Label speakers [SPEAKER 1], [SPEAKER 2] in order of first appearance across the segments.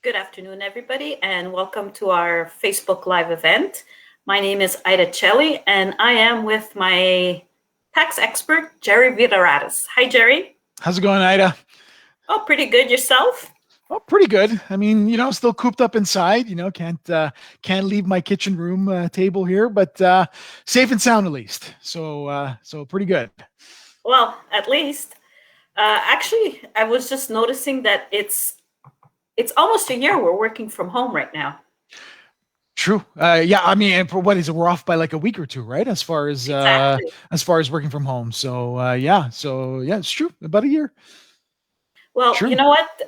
[SPEAKER 1] Good afternoon, everybody, and welcome to our Facebook Live event. My name is Ida Celli, and I am with my tax expert, Jerry Villaradas. Hi, Jerry.
[SPEAKER 2] How's it going, Ida?
[SPEAKER 1] Oh, pretty good. Yourself?
[SPEAKER 2] Oh, pretty good. I mean, still cooped up inside. Can't leave my kitchen room table here, but safe and sound at least. So pretty good.
[SPEAKER 1] Well, at least. Actually, I was just noticing that it's almost a year we're working from home right now.
[SPEAKER 2] True. Yeah. I mean, for what is it? We're off by like a week or two, right?
[SPEAKER 1] Exactly.
[SPEAKER 2] As far as working from home. So yeah. So yeah, it's true. About a year.
[SPEAKER 1] Well,
[SPEAKER 2] True.
[SPEAKER 1] you know what?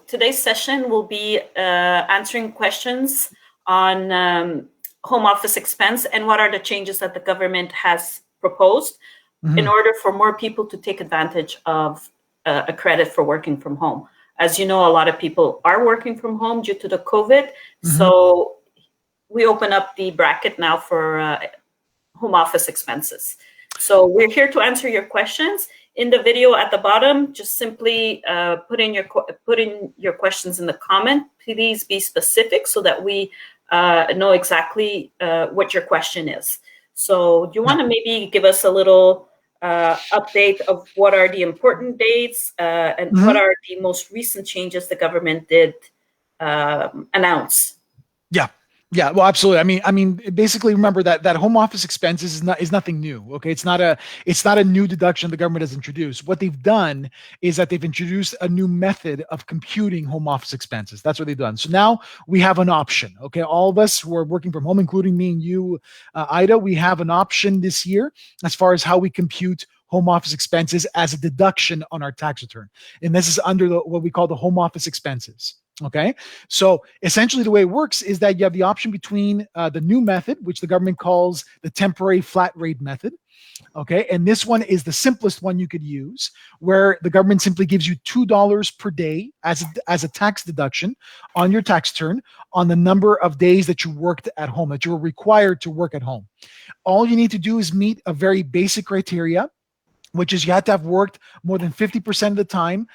[SPEAKER 1] Today's session will be answering questions on home office expense and what are the changes that the government has proposed in order for more people to take advantage of a credit for working from home. As you know, a lot of people are working from home due to the COVID. So we open up the bracket now for home office expenses. So we're here to answer your questions. In the video at the bottom, just simply put in your questions in the comment. Please be specific so that we know exactly what your question is. So do you want to maybe give us a little update of what are the important dates and what are the most recent changes the government did announce?
[SPEAKER 2] Yeah, well, absolutely. I mean, basically, remember that home office expenses is nothing new. Okay, it's not a new deduction the government has introduced. What they've done is that they've introduced a new method of computing home office expenses. That's what they've done. So now we have an option. Okay, all of us who are working from home, including me and you, Ida, we have an option this year as far as how we compute home office expenses as a deduction on our tax return, and this is under what we call the home office expenses. Okay, so essentially the way it works is that you have the option between the new method, which the government calls the temporary flat rate method. Okay, and this one is the simplest one you could use, where the government simply gives you $2 per day as a tax deduction on your tax return on the number of days that you worked at home, that you were required to work at home. All you need to do is meet a very basic criteria, which is you have to have worked more than 50% of the time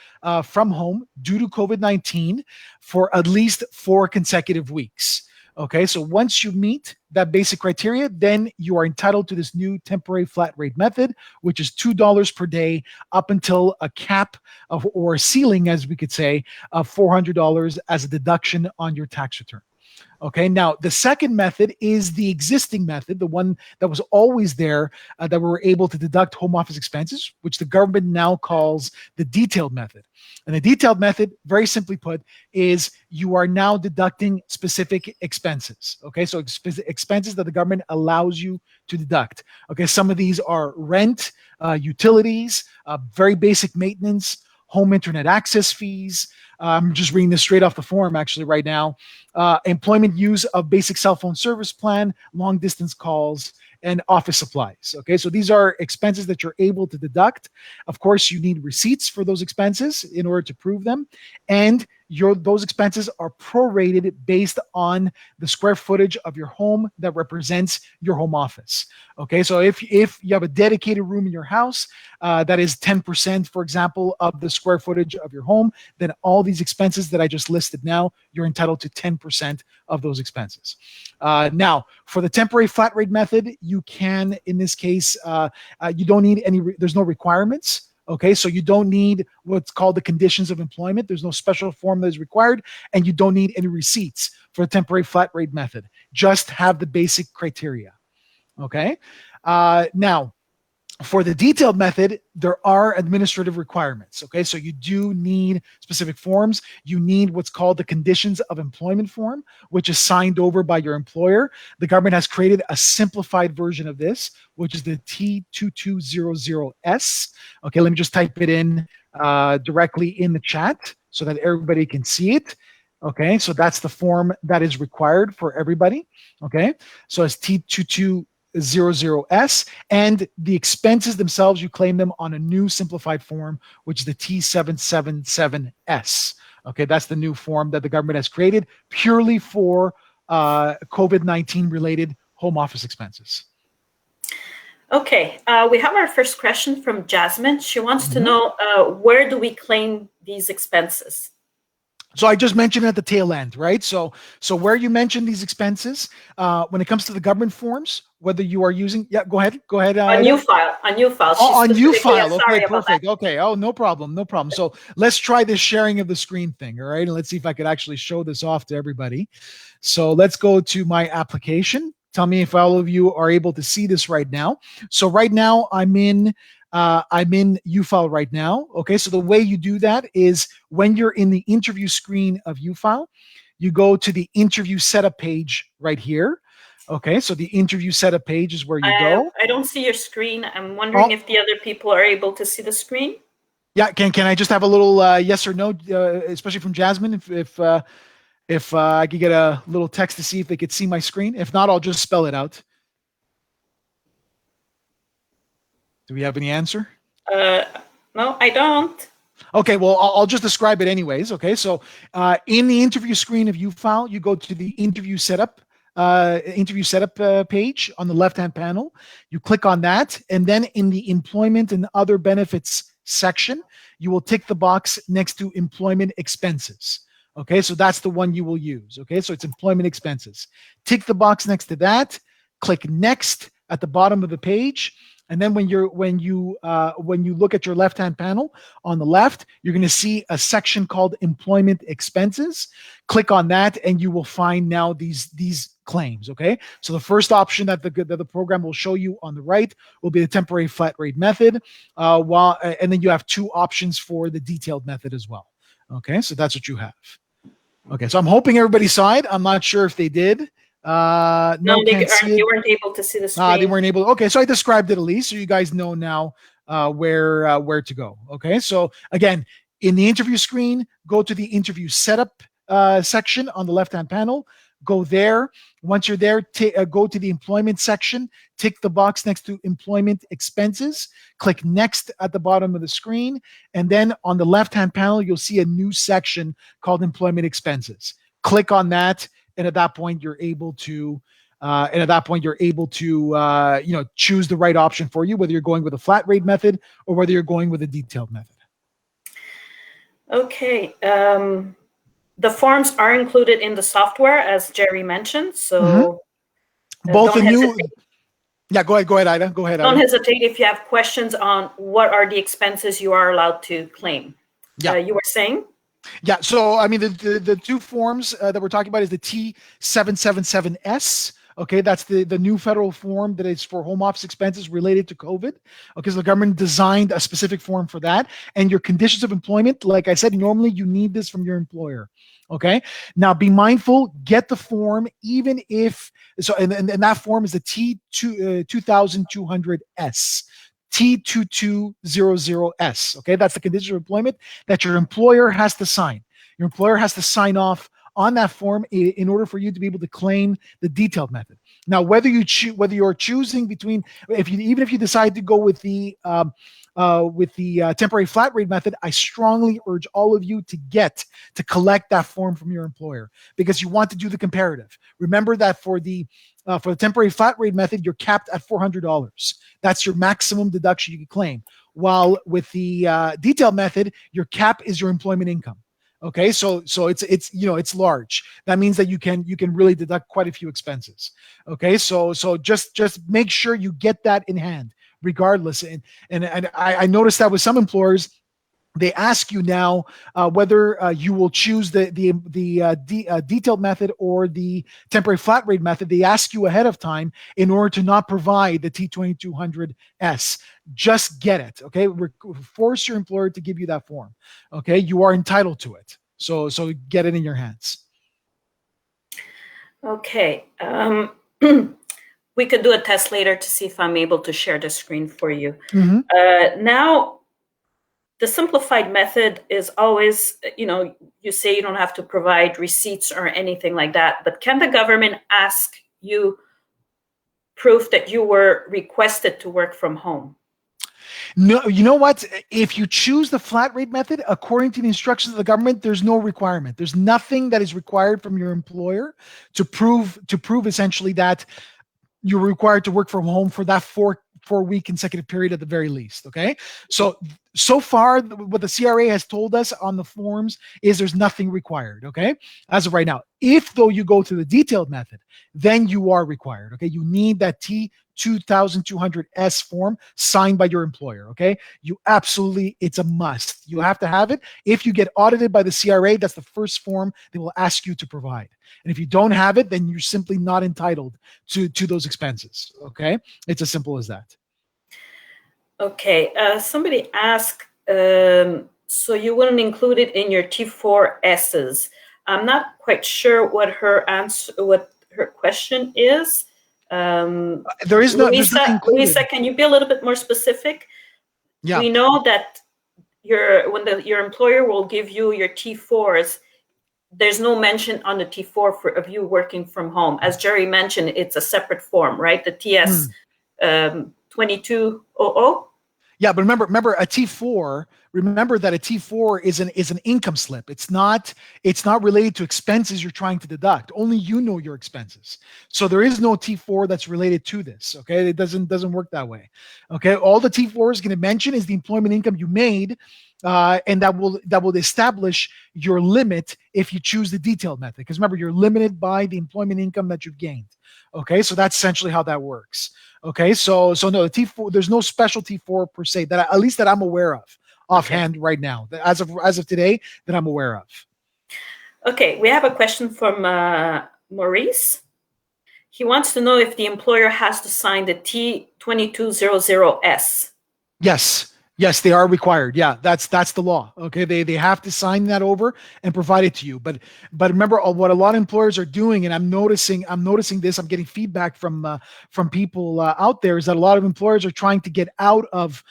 [SPEAKER 2] from home due to COVID-19 for at least 4 consecutive weeks. Okay, so once you meet that basic criteria, then you are entitled to this new temporary flat rate method, which is $2 per day up until a cap or a ceiling, as we could say, of $400 as a deduction on your tax return. Okay, now the second method is the existing method, the one that was always there, that we were able to deduct home office expenses, which the government now calls the detailed method. And the detailed method, very simply put, is you are now deducting specific expenses. Okay, so expenses that the government allows you to deduct. Okay, some of these are rent, utilities, very basic maintenance, home internet access fees. I'm just reading this straight off the form actually right now. Employment use of basic cell phone service plan, long distance calls, and office supplies. Okay, so these are expenses that you're able to deduct. Of course, you need receipts for those expenses in order to prove them, and those expenses are prorated based on the square footage of your home that represents your home office. Okay, so if you have a dedicated room in your house that is 10%, for example, of the square footage of your home, then all these expenses that I just listed now, you're entitled to 10% of those expenses. Now, for the temporary flat rate method, you can, in this case, you don't need there's no requirements. Okay, so you don't need what's called the conditions of employment. There's no special form that is required, and you don't need any receipts for the temporary flat rate method. Just have the basic criteria. Okay, now, for the detailed method, there are administrative requirements. Okay, so you do need specific forms. You need what's called the conditions of employment form, which is signed over by your employer. The government has created a simplified version of this, which is the T2200S. Okay, let me just type it in directly in the chat so that everybody can see it. Okay, so that's the form that is required for everybody. Okay, so it's T2200S, and the expenses themselves, you claim them on a new simplified form, which is the T777S. Okay, that's the new form that the government has created purely for COVID-19 related home office expenses.
[SPEAKER 1] Okay, we have our first question from Jasmine. She wants to know where do we claim these expenses?
[SPEAKER 2] So I just mentioned at the tail end, right? So where you mentioned these expenses, when it comes to the government forms, whether you are using, go ahead,
[SPEAKER 1] On UFile, she
[SPEAKER 2] on
[SPEAKER 1] specifically.
[SPEAKER 2] UFile. Okay,
[SPEAKER 1] Sorry about that.
[SPEAKER 2] perfect. Okay. Oh, no problem. So let's try this sharing of the screen thing. All right. And let's see if I could actually show this off to everybody. So let's go to my application. Tell me if all of you are able to see this right now. So right now I'm in UFile right now. Okay. So the way you do that is when you're in the interview screen of UFile, you go to the interview setup page right here. Okay, so the interview setup page is where you go.
[SPEAKER 1] I don't see your screen. I'm wondering if the other people are able to see the screen.
[SPEAKER 2] Yeah, can I just have a little yes or no, especially from Jasmine, if I could get a little text to see if they could see my screen. If not, I'll just spell it out. Do we have any answer?
[SPEAKER 1] No, I don't.
[SPEAKER 2] Okay, well, I'll just describe it anyways. Okay, so in the interview screen of UFile, you go to the interview setup page on the left-hand panel. You click on that, and then in the employment and other benefits section, you will tick the box next to employment expenses. Okay, so that's the one you will use. Okay, so it's employment expenses. Tick the box next to that, click next at the bottom of the page. And then when you look at your left-hand panel on the left, you're going to see a section called employment expenses. Click on that, and you will find now these claims. Okay, so the first option that the program will show you on the right will be the temporary flat rate method, and then you have two options for the detailed method as well. Okay, so that's what you have. Okay, so I'm hoping everybody saw it. I'm not sure if they did.
[SPEAKER 1] No, they weren't able to see the screen.
[SPEAKER 2] They weren't able. Okay, so I described it at least, so you guys know now where to go. Okay, so again, in the interview screen, go to the interview setup section on the left-hand panel. Go there. Once you're there, go to the employment section. Tick the box next to employment expenses. Click next at the bottom of the screen, and then on the left-hand panel, you'll see a new section called employment expenses. Click on that. And at that point, you're able to, choose the right option for you, whether you're going with a flat rate method or whether you're going with a detailed method.
[SPEAKER 1] Okay. The forms are included in the software, as Jerry mentioned. So
[SPEAKER 2] both the new. Yeah, go ahead, Ida. Go ahead.
[SPEAKER 1] Don't hesitate if you have questions on what are the expenses you are allowed to claim. Yeah, you were saying.
[SPEAKER 2] Yeah, so I mean, the two forms that we're talking about is the T777S. Okay, that's the new federal form that is for home office expenses related to COVID. Okay, so the government designed a specific form for that. And your conditions of employment, like I said, normally you need this from your employer. Okay, now be mindful, get the form, even if, so, and that form is the T2200S. T2200S. Okay, that's the condition of employment that your employer has to sign. Your employer has to sign off on that form in order for you to be able to claim the detailed method. Now, whether you're choosing between, even if you decide to go with the temporary flat rate method, I strongly urge all of you to collect that form from your employer, because you want to do the comparative. Remember that for the temporary flat rate method, you're capped at $400. That's your maximum deduction you can claim. While with the detailed method, your cap is your employment income. Okay, so it's large. That means that you can really deduct quite a few expenses. Okay, so just make sure you get that in hand, regardless. And I noticed that with some employers, they ask you now whether you will choose the detailed method or the temporary flat rate method. They ask you ahead of time in order to not provide the T2200S. Just get it, okay? Force your employer to give you that form, okay? You are entitled to it, so get it in your hands.
[SPEAKER 1] Okay. We could do a test later to see if I'm able to share the screen for you. Now, the simplified method is always, you say you don't have to provide receipts or anything like that, but can the government ask you proof that you were requested to work from home?
[SPEAKER 2] No, you know what? If you choose the flat rate method, according to the instructions of the government, there's no requirement. There's nothing that is required from your employer to prove essentially that you're required to work from home for that four-week consecutive period at the very least. Okay, so So far, what the CRA has told us on the forms is there's nothing required, okay? As of right now. If, though, you go to the detailed method, then you are required, okay? You need that T2200S form signed by your employer, okay? You absolutely, it's a must. You have to have it. If you get audited by the CRA, that's the first form they will ask you to provide. And if you don't have it, then you're simply not entitled to those expenses, okay? It's as simple as that.
[SPEAKER 1] Okay, somebody asked, so you wouldn't include it in your T4Ss. I'm not quite sure what her question is.
[SPEAKER 2] There is no,
[SPEAKER 1] Luisa,
[SPEAKER 2] there's nothing included.
[SPEAKER 1] Luisa, can you be a little bit more specific?
[SPEAKER 2] Yeah.
[SPEAKER 1] We know that your employer will give you your T4s. There's no mention on the T4 of you working from home. As Jerry mentioned, it's a separate form, right? The TS 2200.
[SPEAKER 2] Yeah, but remember a T4. Remember that a T4 is an income slip. It's not related to expenses you're trying to deduct. Only you know your expenses. So there is no T4 that's related to this. Okay, it doesn't work that way. Okay, all the T4 is going to mention is the employment income you made, and that will establish your limit if you choose the detailed method. Because remember, you're limited by the employment income that you've gained. Okay, so that's essentially how that works. Okay, so no, the T4, there's no special T4 per se that at least that I'm aware of offhand right now, as of today, that I'm aware of.
[SPEAKER 1] Okay, we have a question from Maurice. He wants to know if the employer has to sign the T2200S.
[SPEAKER 2] Yes, they are required. Yeah, that's the law. Okay, they have to sign that over and provide it to you. But remember, what a lot of employers are doing, and I'm noticing this. I'm getting feedback from people out there, is that a lot of employers are trying to get out of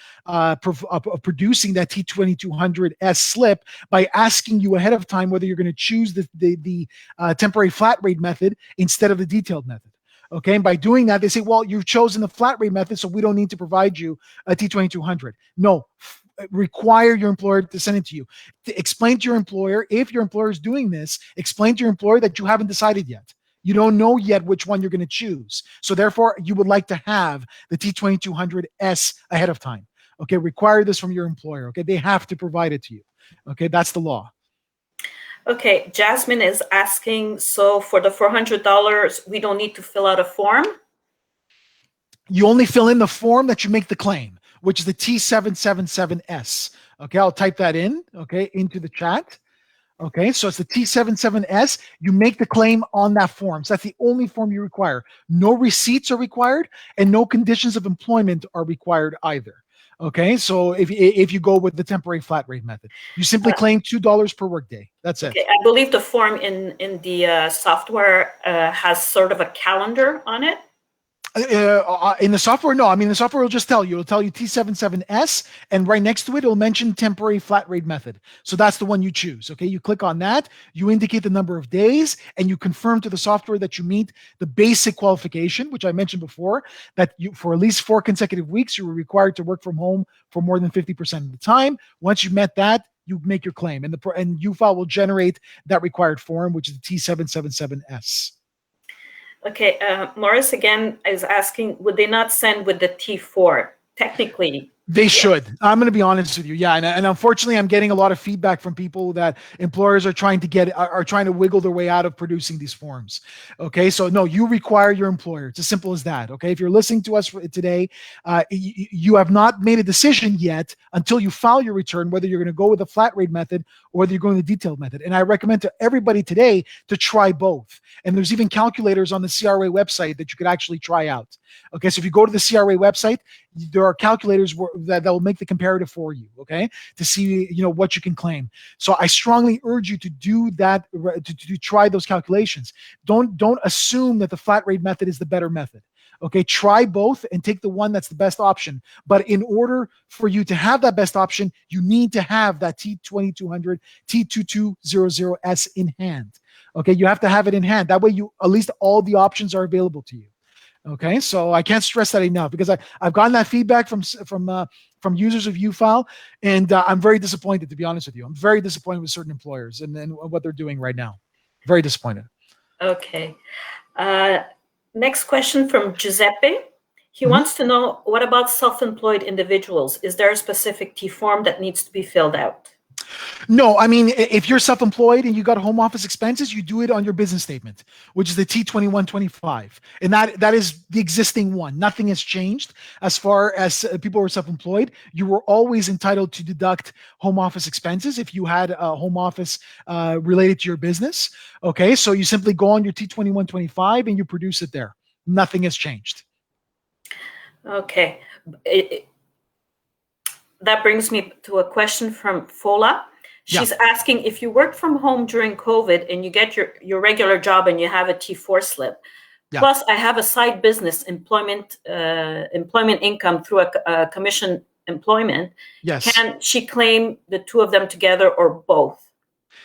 [SPEAKER 2] producing that T2200S slip by asking you ahead of time whether you're going to choose the temporary flat rate method instead of the detailed method. Okay, and by doing that, they say, well, you've chosen the flat rate method, so we don't need to provide you a T2200. No, require your employer to send it to you. To explain to your employer, if your employer is doing this, explain to your employer that you haven't decided yet. You don't know yet which one you're going to choose. So therefore, you would like to have the T2200S ahead of time. Okay, require this from your employer. Okay, they have to provide it to you. Okay, that's the law.
[SPEAKER 1] Okay, Jasmine is asking, so for the $400, we don't need to fill out a form?
[SPEAKER 2] You only fill in the form that you make the claim, which is the T777S. Okay, I'll type that in, okay, into the chat. Okay, so it's the T77S. You make the claim on that form. So that's the only form you require. No receipts are required, and no conditions of employment are required either. Okay, so if you go with the temporary flat rate method, you simply claim $2 per workday. That's it.
[SPEAKER 1] I believe the form in the software has sort of a calendar on it.
[SPEAKER 2] In the software, no. I mean, the software will just tell you. It'll tell you T77S, and right next to it, it'll mention temporary flat rate method. So that's the one you choose. Okay, you click on that, you indicate the number of days, and you confirm to the software that you meet the basic qualification, which I mentioned before, that you, for at least 4 consecutive weeks, you were required to work from home for more than 50% of the time. Once you've met that, you make your claim, and UFile will generate that required form, which is the T777S.
[SPEAKER 1] Okay, Morris again is asking, would they not send with the T4? Technically,
[SPEAKER 2] they should. I'm going to be honest with you. Yeah, and unfortunately, I'm getting a lot of feedback from people that employers are trying to wiggle their way out of producing these forms. Okay, so no, you require your employer. It's as simple as that. Okay, if you're listening to us today, you have not made a decision yet until you file your return whether you're going to go with the flat rate method or whether you're going with the detailed method. And I recommend to everybody today to try both. And there's even calculators on the CRA website that you could actually try out. Okay, so if you go to the CRA website, there are calculators that will make the comparative for you, okay, to see what you can claim. So I strongly urge you to do that, to try those calculations. Don't assume that the flat rate method is the better method. Okay, try both and take the one that's the best option. But in order for you to have that best option, you need to have that T2200, T2200S in hand. Okay, you have to have it in hand. That way, at least all the options are available to you. Okay, so I can't stress that enough because I've gotten that feedback from users of UFile, and I'm very disappointed, to be honest with you. I'm very disappointed with certain employers and what they're doing right now. Very disappointed.
[SPEAKER 1] Okay. Next question from Giuseppe. He wants to know, what about self-employed individuals? Is there a specific T form that needs to be filled out?
[SPEAKER 2] No, I mean, if you're self-employed and you got home office expenses, you do it on your business statement, which is the T2125. And that is the existing one. Nothing has changed as far as people who are self-employed. You were always entitled to deduct home office expenses if you had a home office related to your business. Okay, so you simply go on your T2125 and you produce it there. Nothing has changed.
[SPEAKER 1] Okay. That brings me to a question from Fola. She's asking, if you work from home during COVID and you get your regular job and you have a T4 slip, plus I have a side business, employment income through a commission employment, can she claim the two of them together or both?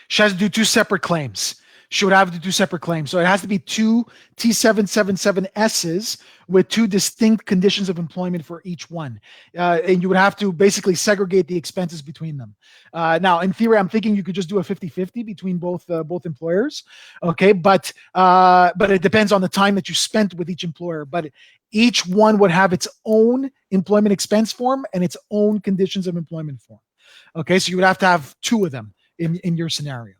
[SPEAKER 2] She has to do two separate claims. She would have to do separate claims. So it has to be two T777S's with two distinct conditions of employment for each one. And you would have to basically segregate the expenses between them. Now, in theory, I'm thinking you could just do a 50-50 between both employers. Okay, but it depends on the time that you spent with each employer. But each one would have its own employment expense form and its own conditions of employment form. Okay, so you would have to have two of them in your scenario.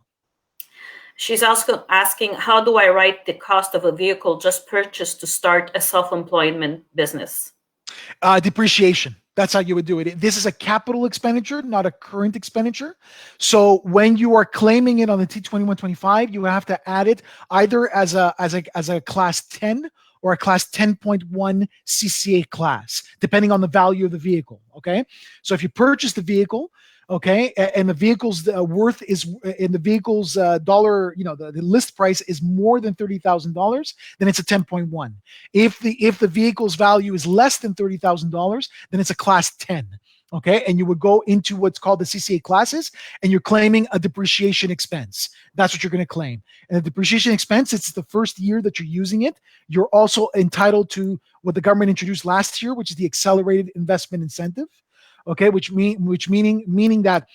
[SPEAKER 1] She's also asking, how do I write the cost of a vehicle just purchased to start a self-employment business?
[SPEAKER 2] Depreciation. That's how you would do it. This is a capital expenditure, not a current expenditure. So when you are claiming it on the T2125, you have to add it either as a class 10 or a class 10.1 CCA class, depending on the value of the vehicle. Okay. So if you purchase the vehicle, okay, and the vehicle's worth is in the vehicle's dollar, the list price is more than $30,000, then it's a 10.1. If the vehicle's value is less than $30,000, then it's a class 10. Okay, and you would go into what's called the CCA classes, and you're claiming a depreciation expense. That's what you're going to claim. And the depreciation expense, it's the first year that you're using it. You're also entitled to what the government introduced last year, which is the accelerated investment incentive. Okay, meaning that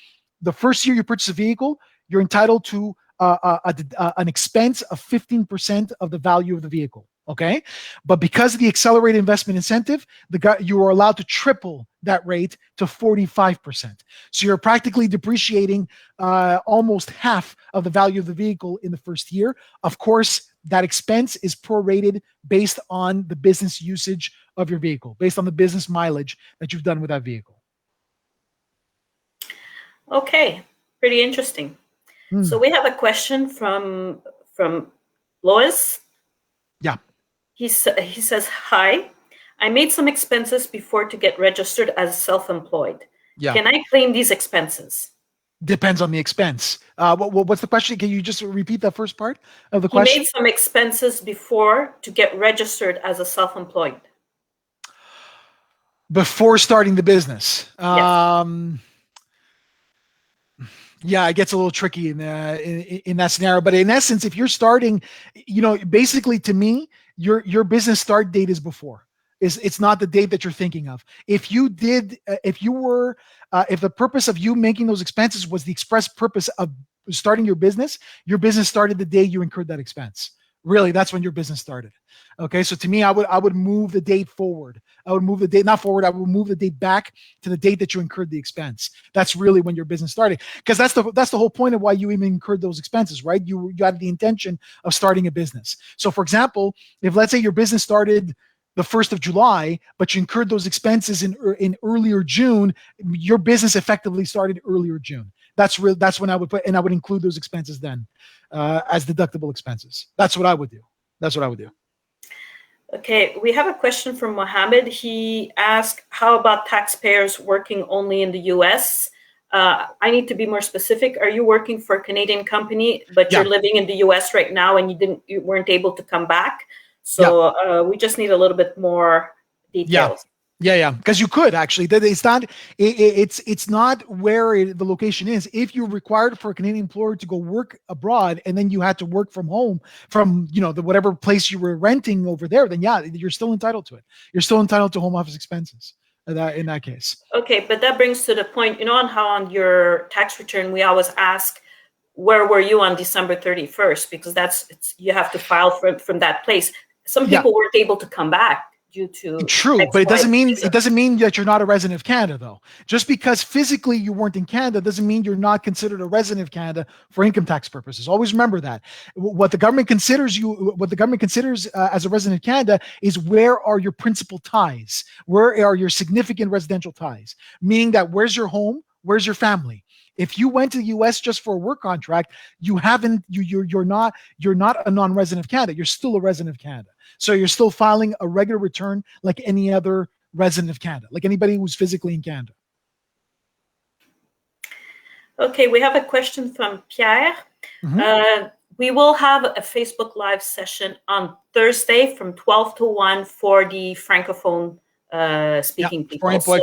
[SPEAKER 2] the first year you purchase a vehicle, you're entitled to an expense of 15% of the value of the vehicle. Okay, but because of the accelerated investment incentive, you are allowed to triple that rate to 45%. So you're practically depreciating almost half of the value of the vehicle in the first year. Of course, that expense is prorated based on the business usage of your vehicle, based on the business mileage that you've done with that vehicle.
[SPEAKER 1] Okay, pretty interesting. So we have a question from Lois.
[SPEAKER 2] Yeah.
[SPEAKER 1] He says, hi, I made some expenses before to get registered as self-employed. Yeah. Can I claim these expenses?
[SPEAKER 2] Depends on the expense. What's the question? Can you just repeat that first part of the question?
[SPEAKER 1] He made some expenses before to get registered as a self-employed.
[SPEAKER 2] Before starting the business.
[SPEAKER 1] Yes.
[SPEAKER 2] Yeah, it gets a little tricky in that scenario. But in essence, if you're starting, basically to me, your business start date is before. It's not the date that you're thinking of. If the purpose of you making those expenses was the express purpose of starting your business started the day you incurred that expense. Really, that's when your business started. Okay, so to me, I would move the date forward. I would move the date, not forward, I would move the date back to the date that you incurred the expense. That's really when your business started. Because that's the whole point of why you even incurred those expenses, right? You had the intention of starting a business. So for example, if let's say your business started the 1st of July, but you incurred those expenses in earlier June, your business effectively started earlier June. That's when I would put, and I would include those expenses then as deductible expenses. That's what I would do.
[SPEAKER 1] Okay, we have a question from Mohammed. He asked, how about taxpayers working only in the US? I need to be more specific. Are you working for a Canadian company, but you're living in the US right now and you weren't able to come back? So we just need a little bit more details.
[SPEAKER 2] Yeah, because you could actually. It's not where the location is. If you're required for a Canadian employer to go work abroad, and then you had to work from home, from the whatever place you were renting over there, then you're still entitled to it. You're still entitled to home office expenses in that case.
[SPEAKER 1] Okay, but that brings to the point, on how on your tax return we always ask, where were you on December 31st? Because you have to file from that place. Some people weren't able to come back due to
[SPEAKER 2] True, but
[SPEAKER 1] XY reason.
[SPEAKER 2] it doesn't mean that you're not a resident of Canada, though. Just because physically you weren't in Canada doesn't mean you're not considered a resident of Canada for income tax purposes. Always remember that. What the government considers as a resident of Canada is where are your principal ties, where are your significant residential ties, meaning that where's your home, where's your family. If you went to the U.S. just for a work contract, you're not a non-resident of Canada. You're still a resident of Canada. So you're still filing a regular return like any other resident of Canada, like anybody who's physically in Canada.
[SPEAKER 1] Okay, we have a question from Pierre. Mm-hmm. We will have a Facebook Live session on Thursday from 12 to 1 for the Francophone speaking people. So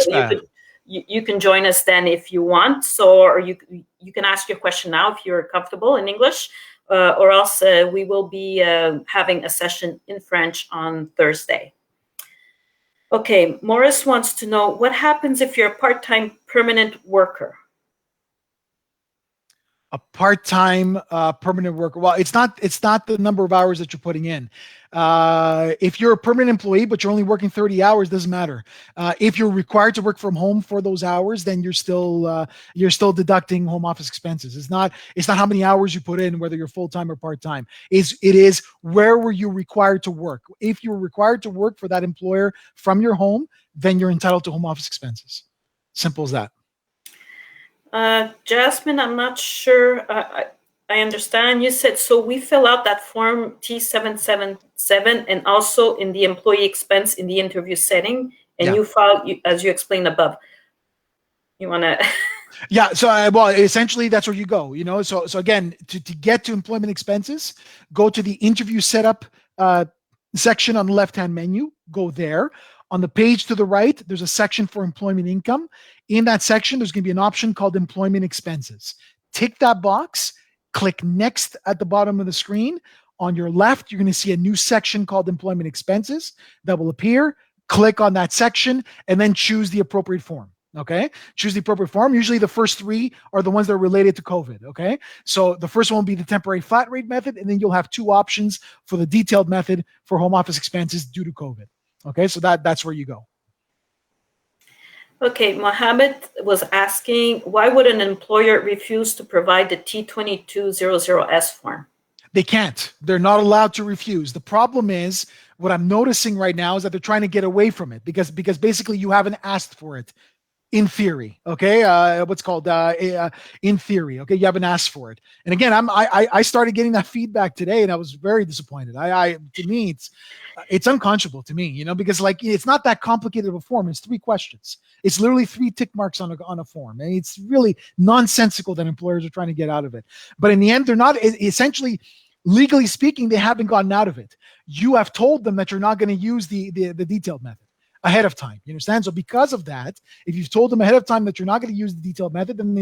[SPEAKER 1] you can join us then if you want. So, or you can ask your question now if you're comfortable in English, or else we will be having a session in French on Thursday. Okay, Morris wants to know what happens if you're a part-time permanent worker.
[SPEAKER 2] A part-time permanent worker. Well, it's not the number of hours that you're putting in. If you're a permanent employee, but you're only working 30 hours, doesn't matter. If you're required to work from home for those hours, then you're still deducting home office expenses. It's not how many hours you put in, whether you're full-time or part-time. It is where were you required to work. If you're required to work for that employer from your home, then you're entitled to home office expenses. Simple as that.
[SPEAKER 1] Jasmine, I'm not sure I understand. You said, so we fill out that form T777 and also in the employee expense in the interview setting, and you file, as you explained above. You want to...
[SPEAKER 2] Yeah, so well, essentially that's where you go, So again, to get to employment expenses, go to the interview setup section on the left-hand menu, go there. On the page to the right, there's a section for employment income. In that section, there's going to be an option called employment expenses. Tick that box, click next at the bottom of the screen. On your left, you're going to see a new section called employment expenses that will appear. Click on that section and then choose the appropriate form. Okay, choose the appropriate form. Usually the first three are the ones that are related to COVID. Okay, so the first one will be the temporary flat rate method, and then you'll have two options for the detailed method for home office expenses due to COVID. Okay, so that's where you go.
[SPEAKER 1] Okay, Mohammed was asking, why would an employer refuse to provide the T2200S form?
[SPEAKER 2] They can't. They're not allowed to refuse. The problem is, what I'm noticing right now is that they're trying to get away from it because basically you haven't asked for it. In theory, okay, in theory, okay, you haven't asked for it. And again, I started getting that feedback today, and I was very disappointed. To me, it's unconscionable to me, because like it's not that complicated of a form. It's 3 questions. It's literally 3 tick marks on a form, and it's really nonsensical that employers are trying to get out of it. But in the end, they're not. Essentially, legally speaking, they haven't gotten out of it. You have told them that you're not going to use the detailed method ahead of time. You understand? So because of that, if you've told them ahead of time that you're not going to use the detailed method, then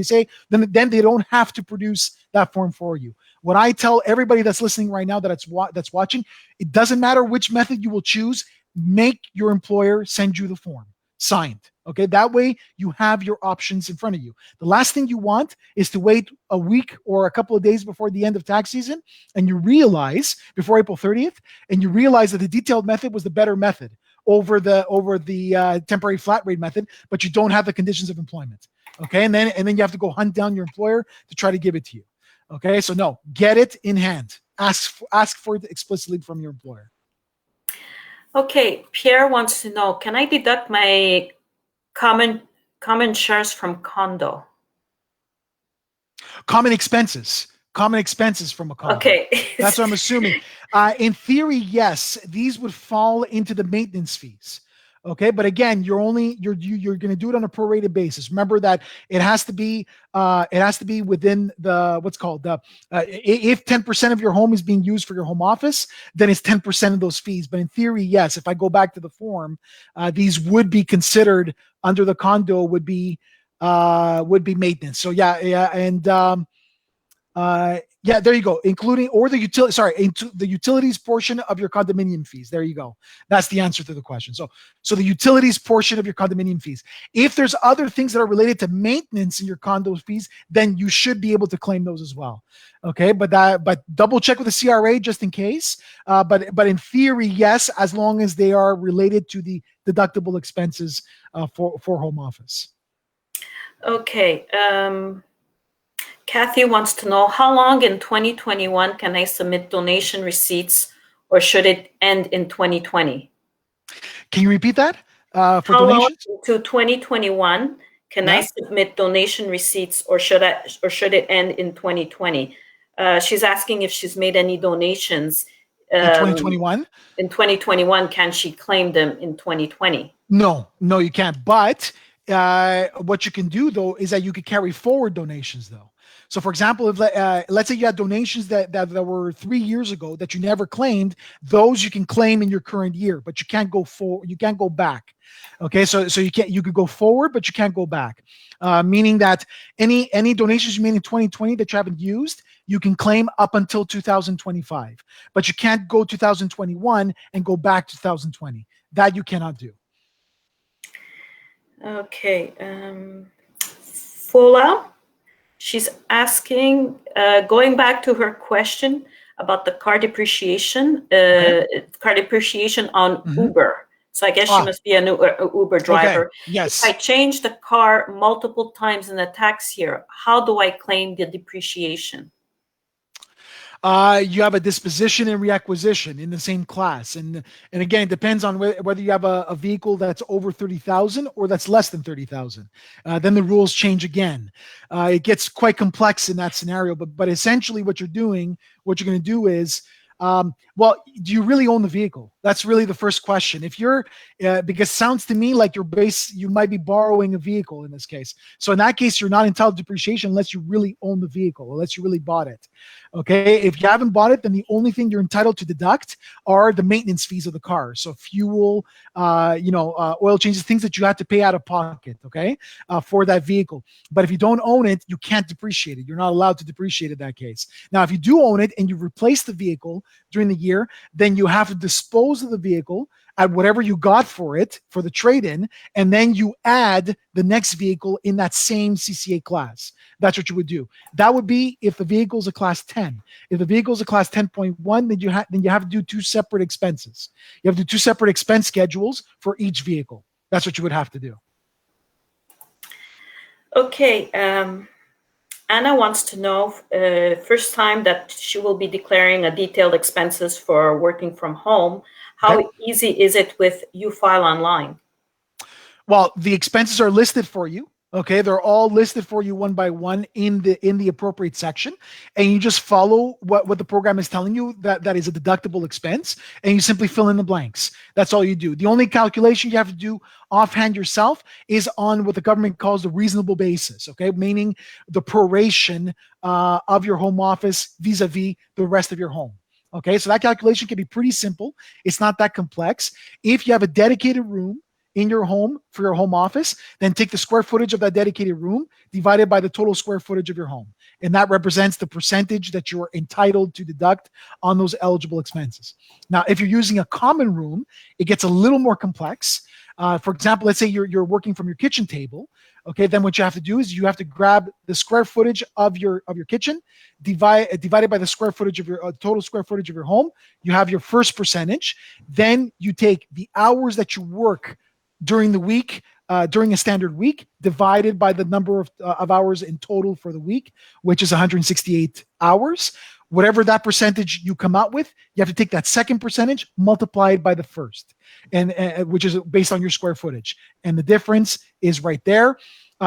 [SPEAKER 2] then they don't have to produce that form for you. What I tell everybody that's listening right now that's watching, it doesn't matter which method you will choose, make your employer send you the form signed. Okay, that way you have your options in front of you. The last thing you want is to wait a week or a couple of days before the end of tax season, and you realize before April 30th, and you realize that the detailed method was the better method over the temporary flat rate method, but you don't have the conditions of employment. Okay, and then you have to go hunt down your employer to try to give it to you. Okay, so no, get it in hand. Ask for it explicitly from your employer.
[SPEAKER 1] Okay, Pierre wants to know, can I deduct my common shares from condo?
[SPEAKER 2] Common expenses from a condo.
[SPEAKER 1] Okay.
[SPEAKER 2] That's what I'm assuming. In theory, yes, these would fall into the maintenance fees. Okay, but again, you're going to do it on a prorated basis. Remember that it has to be within the what's called the if 10% of your home is being used for your home office, then it's 10% of those fees. But in theory, yes, if I go back to the form, these would be considered under the condo would be maintenance. So yeah, and Yeah, there you go. Including or the utility. Sorry, into the utilities portion of your condominium fees. There you go. That's the answer to the question. So the utilities portion of your condominium fees. If there's other things that are related to maintenance in your condo fees, then you should be able to claim those as well. Okay, but double check with the CRA just in case. But in theory, yes, as long as they are related to the deductible expenses for home office.
[SPEAKER 1] Okay. Kathy wants to know, how long in 2021 can I submit donation receipts, or should it end in 2020?
[SPEAKER 2] Can you repeat that? For
[SPEAKER 1] How long
[SPEAKER 2] donations?
[SPEAKER 1] to 2021 can I submit donation receipts, or should it end in 2020? She's asking if she's made any donations
[SPEAKER 2] In 2021?
[SPEAKER 1] in 2021. Can she claim them in 2020?
[SPEAKER 2] No, you can't. But what you can do though is that you could carry forward donations though. So, for example, if let's say you had donations that were 3 years ago that you never claimed, those you can claim in your current year, but you can't go forward. You can't go back. Okay, so you could go forward, but you can't go back. Meaning that any donations you made in 2020 that you haven't used, you can claim up until 2025, but you can't go 2021 and go back to 2020. That you cannot do.
[SPEAKER 1] Okay. Fola, she's asking, going back to her question about the car depreciation, car depreciation on Uber. So I guess she must be an Uber driver.
[SPEAKER 2] Okay. Yes.
[SPEAKER 1] If I change the car multiple times in the tax year, how do I claim the depreciation?
[SPEAKER 2] You have a disposition and reacquisition in the same class, and again, it depends on whether you have a vehicle that's over 30,000 or that's less than 30,000. Then the rules change again. It gets quite complex in that scenario, but essentially, what you're going to do is, well, do you really own the vehicle? That's really the first question. If you're, because it sounds to me like you might be borrowing a vehicle in this case. So in that case, you're not entitled to depreciation unless you really own the vehicle, unless you really bought it. Okay. If you haven't bought it, then the only thing you're entitled to deduct are the maintenance fees of the car. So fuel, oil changes, things that you have to pay out of pocket. Okay. For that vehicle. But if you don't own it, you can't depreciate it. You're not allowed to depreciate in that case. Now, if you do own it and you replace the vehicle during the year, then you have to dispose of the vehicle at whatever you got for it for the trade-in, and then you add the next vehicle in that same CCA class. That's what you would do. That would be if the vehicle is a class 10. If the vehicle is a class 10.1, then you have to do two separate expenses. You have to do two separate expense schedules for each vehicle. That's what you would have to do.
[SPEAKER 1] Okay. Anna wants to know, first time that she will be declaring a detailed expenses for working from home. How easy is it with UFile online?
[SPEAKER 2] Well, the expenses are listed for you. Okay, they're all listed for you one by one in the appropriate section, and you just follow what the program is telling you that is a deductible expense, and you simply fill in the blanks. That's all you do. The only calculation you have to do offhand yourself is on what the government calls the reasonable basis. Okay, meaning the proration of your home office vis-a-vis the rest of your home. Okay, so that calculation can be pretty simple. It's not that complex. If you have a dedicated room in your home for your home office, then take the square footage of that dedicated room divided by the total square footage of your home. And that represents the percentage that you're entitled to deduct on those eligible expenses. Now, if you're using a common room, it gets a little more complex. For example, let's say you're working from your kitchen table. Okay, then what you have to do is you have to grab the square footage of your kitchen, divided by the square footage of your total square footage of your home. You have your first percentage. Then you take the hours that you work during the week, during a standard week, divided by the number of hours in total for the week, which is 168 hours. Whatever that percentage you come out with, you have to take that second percentage multiplied by the first, and which is based on your square footage. And the difference is right there.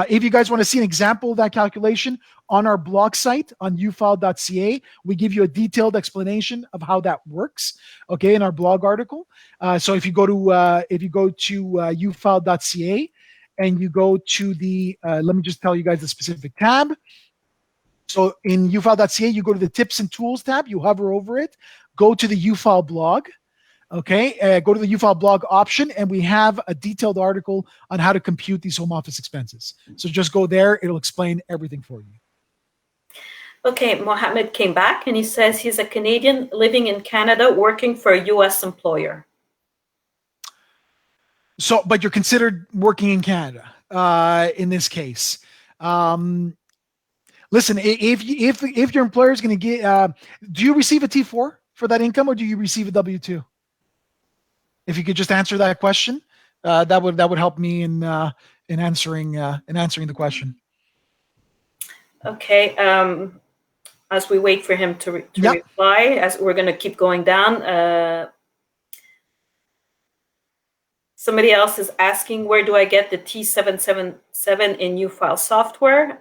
[SPEAKER 2] If you guys want to see an example of that calculation on our blog site on ufile.ca, we give you a detailed explanation of how that works. Okay, in our blog article. So if you go to ufile.ca and you go to the let me just tell you guys the specific tab. So in ufile.ca, you go to the tips and tools tab, you hover over it, go to the UFile blog. Okay, go to the UFile blog option, and we have a detailed article on how to compute these home office expenses. So just go there; it'll explain everything for you.
[SPEAKER 1] Okay, Mohammed came back and he says he's a Canadian living in Canada working for a U.S. employer.
[SPEAKER 2] So, but you're considered working in Canada in this case. Listen, if your employer is going to get, do you receive a T4 for that income, or do you receive a W-2? If you could just answer that question, that would help me in answering the question.
[SPEAKER 1] Okay. As we wait for him to reply, as we're going to keep going down. Somebody else is asking, where do I get the T777 in UFile software?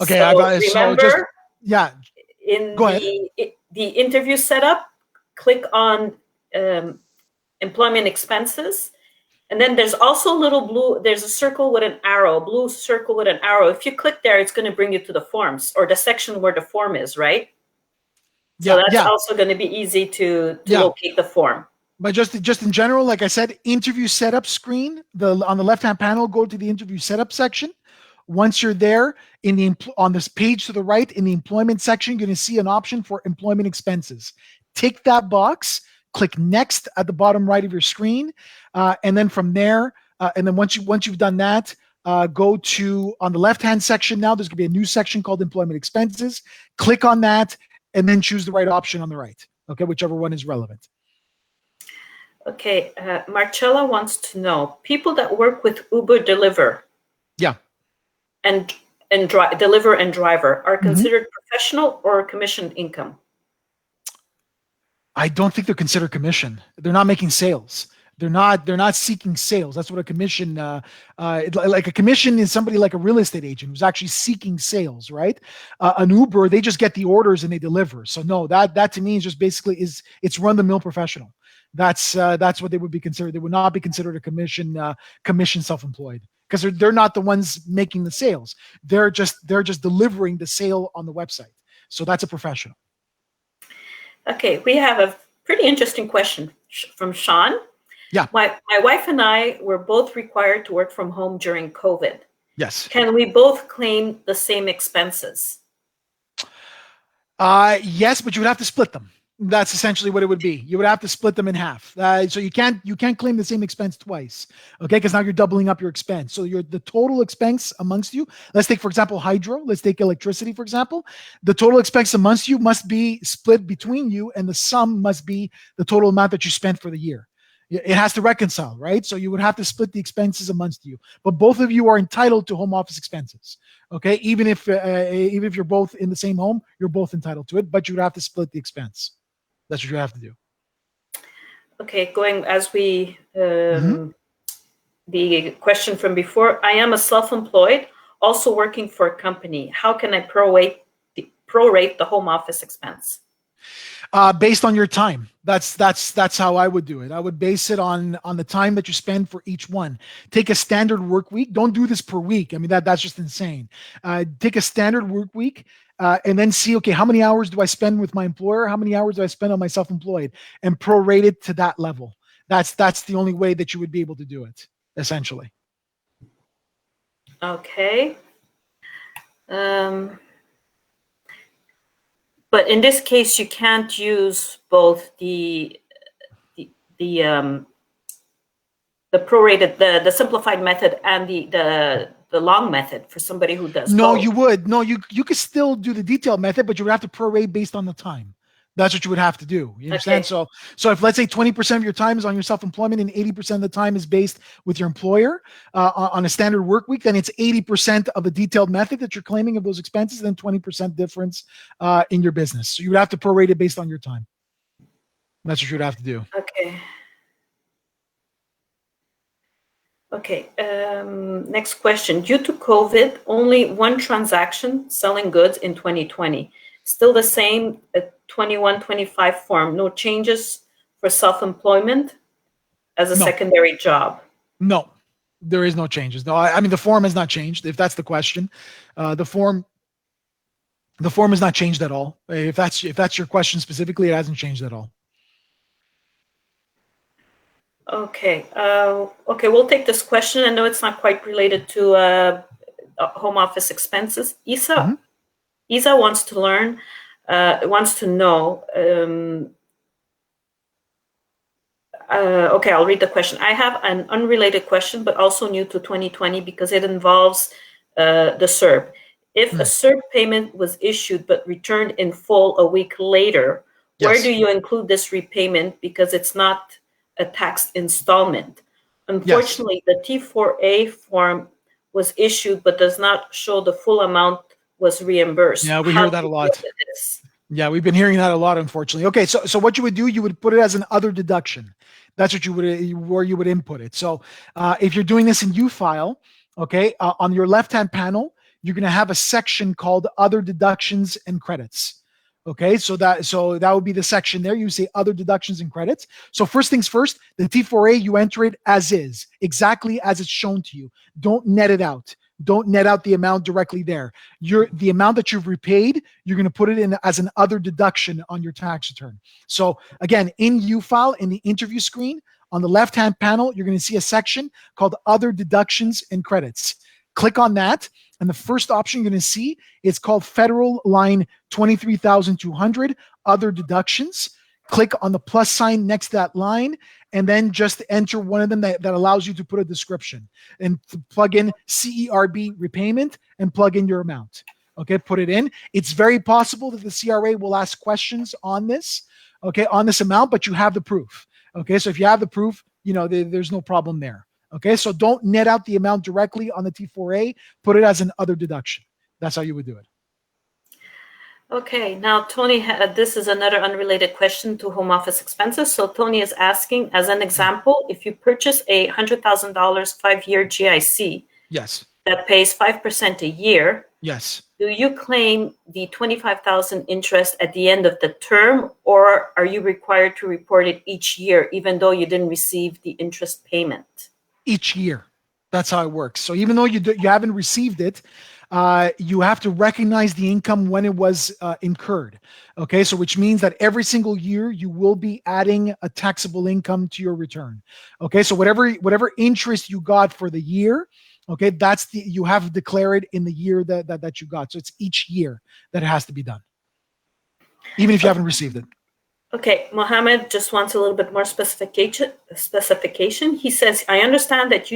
[SPEAKER 2] Okay,
[SPEAKER 1] so remember, in the interview setup, click on employment expenses, and then there's also a little there's a circle with an arrow, blue circle with an arrow. If you click there, it's going to bring you to the forms, or the section where the form is, right? So that's also going to be easy to locate the form.
[SPEAKER 2] But just in general, like I said, interview setup screen, on the left-hand panel, go to the interview setup section. Once you're there, on this page to the right, in the employment section, you're going to see an option for employment expenses. Tick that box, click next at the bottom right of your screen, and then from there, and then once you've done that, go to, on the left-hand section now, there's going to be a new section called employment expenses. Click on that, and then choose the right option on the right, okay, whichever one is relevant.
[SPEAKER 1] Okay, Marcella wants to know, people that work with Uber Deliver, and Deliver and Driver are considered professional or commission income?
[SPEAKER 2] I don't think they're considered commission. They're not making sales. They're not seeking sales. That's what a commission, like a commission is somebody like a real estate agent who's actually seeking sales, right? An Uber, they just get the orders and they deliver. So no, that to me is just basically it's run the mill professional. That's what they would be considered. They would not be considered a commission self-employed, because they're not the ones making the sales. They're just delivering the sale on the website. So that's a professional.
[SPEAKER 1] Okay, we have a pretty interesting question from Sean.
[SPEAKER 2] Yeah.
[SPEAKER 1] My wife and I were both required to work from home during COVID.
[SPEAKER 2] Yes.
[SPEAKER 1] Can we both claim the same expenses?
[SPEAKER 2] Yes, but you would have to split them. That's essentially what it would be. You would have to split them in half. So you can't claim the same expense twice, okay? Because now you're doubling up your expense. So the total expense amongst you, let's take, for example, hydro. Let's take electricity, for example. The total expense amongst you must be split between you, and the sum must be the total amount that you spent for the year. It has to reconcile, right? So you would have to split the expenses amongst you. But both of you are entitled to home office expenses, okay? Even if you're both in the same home, you're both entitled to it, but you would have to split the expense. That's what you have to do.
[SPEAKER 1] Okay, going as we, the question from before, I am a self-employed, also working for a company. How can I prorate the home office expense?
[SPEAKER 2] Based on your time. That's how I would do it. I would base it on the time that you spend for each one. Take a standard work week. Don't do this per week. I mean, that's just insane. Take a standard work week, and then see, okay, how many hours do I spend with my employer? How many hours do I spend on my self-employed? And prorate it to that level. That's the only way that you would be able to do it, essentially.
[SPEAKER 1] Okay. But in this case, you can't use both the prorated, the simplified method and the long method for somebody who does
[SPEAKER 2] No,
[SPEAKER 1] both.
[SPEAKER 2] you would. No, you could still do the detailed method, but you would have to prorate based on the time. That's what you would have to do. You understand?
[SPEAKER 1] Okay.
[SPEAKER 2] So if, let's say, 20% of your time is on your self-employment and 80% of the time is based with your employer on a standard work week, then it's 80% of the detailed method that you're claiming of those expenses, then 20% difference in your business. So you would have to prorate it based on your time. That's what you would have to do.
[SPEAKER 1] Okay. Okay. Next question. Due to COVID, only one transaction selling goods in 2020. Still the same 2125 form. No changes for self-employment as a secondary job.
[SPEAKER 2] No, there is no changes. No, I mean, the form has not changed. If that's the question, the form has not changed at all. If that's your question specifically, it hasn't changed at all.
[SPEAKER 1] Okay. Okay, we'll take this question. I know it's not quite related to home office expenses. Isa Isa wants to know. Okay, I'll read the question. I have an unrelated question, but also new to 2020 because it involves the CERB. If a CERB payment was issued but returned in full a week later, where do you include this repayment because it's not a taxed installment? Unfortunately, the T4A form was issued but does not show the full amount was reimbursed.
[SPEAKER 2] Yeah, we hear that a lot. Yeah, we've been hearing that a lot, unfortunately. Okay, so what you would do, you would put it as an other deduction. That's what you would, where you would input it. So if you're doing this in UFile, okay, on your left-hand panel, you're going to have a section called Other Deductions and Credits. Okay, so that would be the section there. You say Other Deductions and Credits. So first things first, the T4A, you enter it as is, exactly as it's shown to you. Don't net it out. Don't net out the amount directly there. The amount that you've repaid, you're going to put it in as an other deduction on your tax return. So again, in UFile, in the interview screen, on the left-hand panel, you're going to see a section called Other Deductions and Credits. Click on that, and the first option you're going to see is called Federal Line 23,200, Other Deductions. Click on the plus sign next to that line, and then just enter one of them that allows you to put a description and to plug in CERB repayment and plug in your amount. Okay, put it in. It's very possible that the CRA will ask questions on this, okay, on this amount, but you have the proof. Okay, so if you have the proof, there's no problem there. Okay, so don't net out the amount directly on the T4A. Put it as an other deduction. That's how you would do it.
[SPEAKER 1] Okay, now Tony, this is another unrelated question to home office expenses. So Tony is asking, as an example, if you purchase a $100,000 5-year GIC,
[SPEAKER 2] yes,
[SPEAKER 1] that pays 5% a year,
[SPEAKER 2] yes,
[SPEAKER 1] do you claim the $25,000 interest at the end of the term, or are you required to report it each year, even though you didn't receive the interest payment?
[SPEAKER 2] Each year. That's how it works. So even though you haven't received it, you have to recognize the income when it was incurred. Okay, so which means that every single year you will be adding a taxable income to your return. Okay, so whatever interest you got for the year, okay, you have to declare it in the year that you got. So it's each year that it has to be done, even if you haven't received it.
[SPEAKER 1] Okay, Mohammed just wants a little bit more specification. He says, I understand that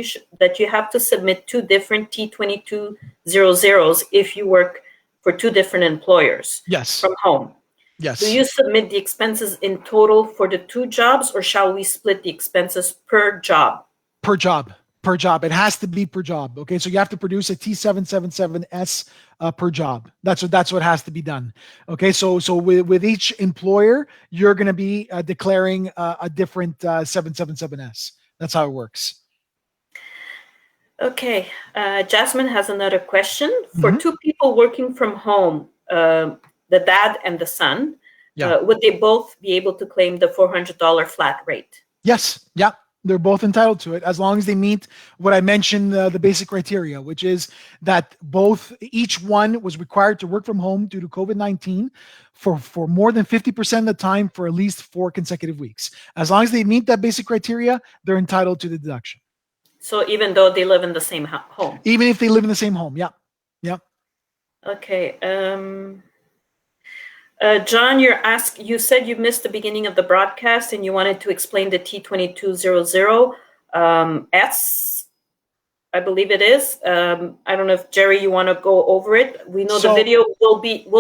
[SPEAKER 1] you have to submit 2 different T2200s if you work for 2 different employers.
[SPEAKER 2] Yes.
[SPEAKER 1] From home.
[SPEAKER 2] Yes.
[SPEAKER 1] Do you submit the expenses in total for the 2 jobs, or shall we split the expenses per job?
[SPEAKER 2] Per job. Per job. It has to be per job. Okay, so you have to produce a T777S per job. That's what has to be done. Okay, so with each employer, you're going to be declaring a different 777S. That's how it works.
[SPEAKER 1] Okay, Jasmine has another question. For 2 people working from home, the dad and the son, would they both be able to claim the $400 flat rate?
[SPEAKER 2] Yes. Yeah. They're both entitled to it as long as they meet what I mentioned, the basic criteria, which is that each one was required to work from home due to COVID-19 for more than 50% of the time for at least 4 consecutive weeks. As long as they meet that basic criteria, they're entitled to the deduction.
[SPEAKER 1] So even though they live in the same home?
[SPEAKER 2] Even if they live in the same home, yeah. Yeah.
[SPEAKER 1] Okay. John, you said you missed the beginning of the broadcast and you wanted to explain the T2200 S, I believe it is. I don't know if Jerry, you want to go over it. We know the video will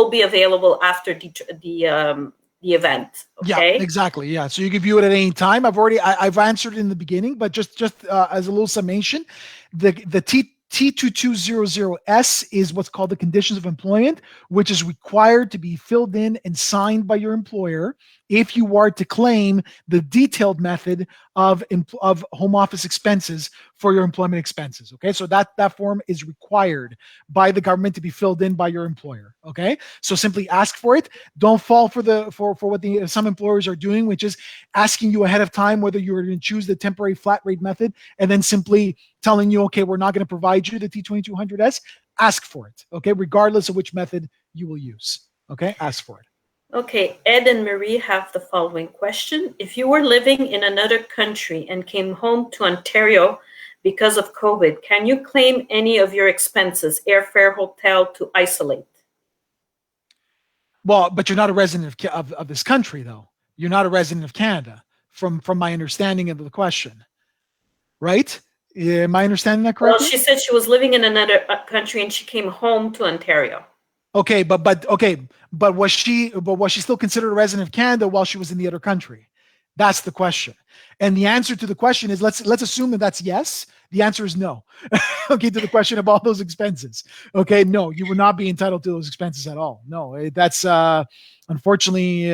[SPEAKER 1] be available after the event. Okay?
[SPEAKER 2] Yeah, exactly. Yeah, so you can view it at any time. I've answered it in the beginning, but just as a little summation, the T2200S is what's called the conditions of employment, which is required to be filled in and signed by your employer if you are to claim the detailed method of home office expenses for your employment expenses. Okay, so that form is required by the government to be filled in by your employer. Okay, so simply ask for it. Don't fall for what some employers are doing, which is asking you ahead of time whether you're going to choose the temporary flat rate method and then simply telling you, okay, we're not going to provide you the T2200S. Ask for it. Okay, regardless of which method you will use. Okay, ask for it.
[SPEAKER 1] Okay, Ed and Marie have the following question. If you were living in another country and came home to Ontario because of COVID, can you claim any of your expenses, airfare, hotel, to isolate?
[SPEAKER 2] Well, but you're not a resident of this country, though. You're not a resident of Canada, from my understanding of the question, right? Am I understanding that
[SPEAKER 1] Well,
[SPEAKER 2] correctly?
[SPEAKER 1] she said she was living in another country and she came home to Ontario.
[SPEAKER 2] Okay, but was she still considered a resident of Canada while she was in the other country? That's the question. And the answer to the question is, let's assume that that's yes. The answer is no. Okay, to the question of all those expenses. Okay, no, you would not be entitled to those expenses at all. No, that's unfortunately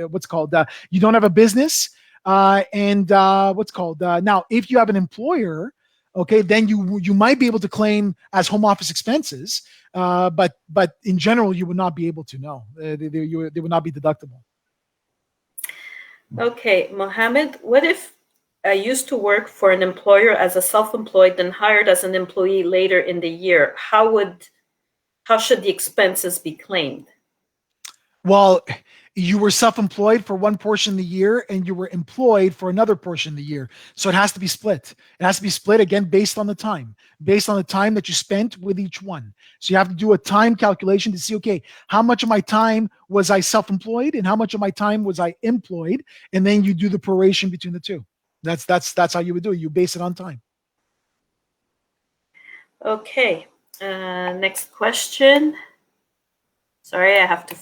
[SPEAKER 2] what's called you don't have a business, and what's called now if you have an employer, okay, then you might be able to claim as home office expenses, but in general you would not be able to. No, they would not be deductible.
[SPEAKER 1] Okay, Mohammed, what if I used to work for an employer as a self-employed, then hired as an employee later in the year? How should the expenses be claimed?
[SPEAKER 2] Well, you were self-employed for one portion of the year and you were employed for another portion of the year. So it has to be split. It has to be split again based on the time that you spent with each one. So you have to do a time calculation to see, okay, how much of my time was I self-employed and how much of my time was I employed? And then you do the proration between the two. That's how you would do it. You base it on time.
[SPEAKER 1] Okay, next question. Sorry, I have to.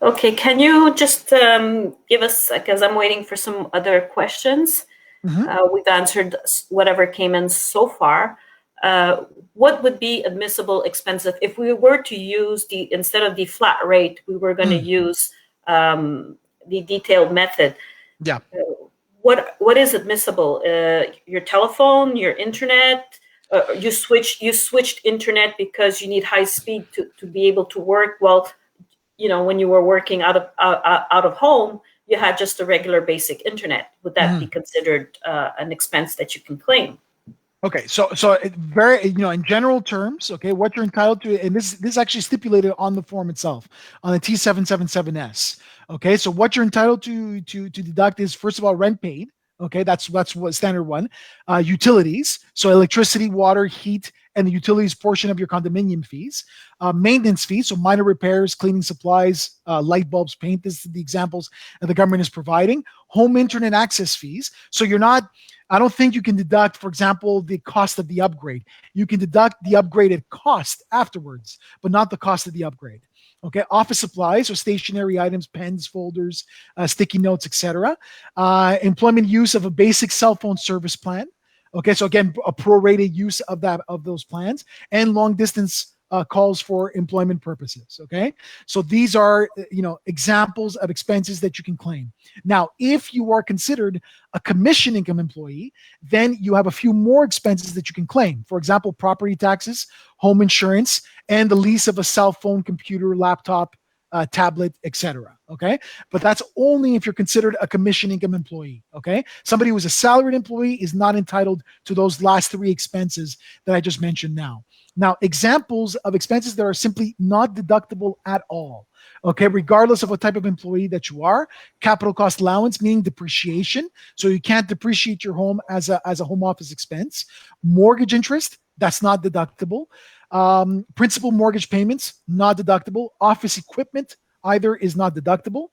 [SPEAKER 1] Okay, can you just give us, because I'm waiting for some other questions. We've answered whatever came in so far. What would be admissible expenses if we were to use instead of the flat rate, we were going to use the detailed method?
[SPEAKER 2] Yeah.
[SPEAKER 1] What is admissible? Your telephone, your internet. You switched internet because you need high speed to be able to work. Well, when you were working out of home, you had just a regular basic internet. Would that be considered an expense that you can claim?
[SPEAKER 2] Okay, so it very, in general terms, okay, what you're entitled to, and this is actually stipulated on the form itself, on the T777S. Okay, so what you're entitled to deduct is, first of all, rent paid. Okay, that's what standard one. Utilities, so electricity, water, heat, and the utilities portion of your condominium fees. Maintenance fees, so minor repairs, cleaning supplies, light bulbs, paint. This is the examples that the government is providing. Home internet access fees. So I don't think you can deduct, for example, the cost of the upgrade. You can deduct the upgraded cost afterwards, but not the cost of the upgrade. Okay, office supplies or stationary items, pens, folders, sticky notes, etc. Employment use of a basic cell phone service plan. Okay, so again, a prorated use of those plans, and long distance calls for employment purposes. Okay, so these are examples of expenses that you can claim. Now, if you are considered a commission income employee, then you have a few more expenses that you can claim. For example, property taxes, home insurance, and the lease of a cell phone, computer, laptop, tablet, etc. Okay, but that's only if you're considered a commission income employee. Okay, somebody who's a salaried employee is not entitled to those last three expenses that I just mentioned. Now, examples of expenses that are simply not deductible at all. Okay, regardless of what type of employee that you are. Capital cost allowance, meaning depreciation, so you can't depreciate your home as a home office expense. Mortgage interest, that's not deductible. Principal mortgage payments, not deductible. Office equipment, either is not deductible.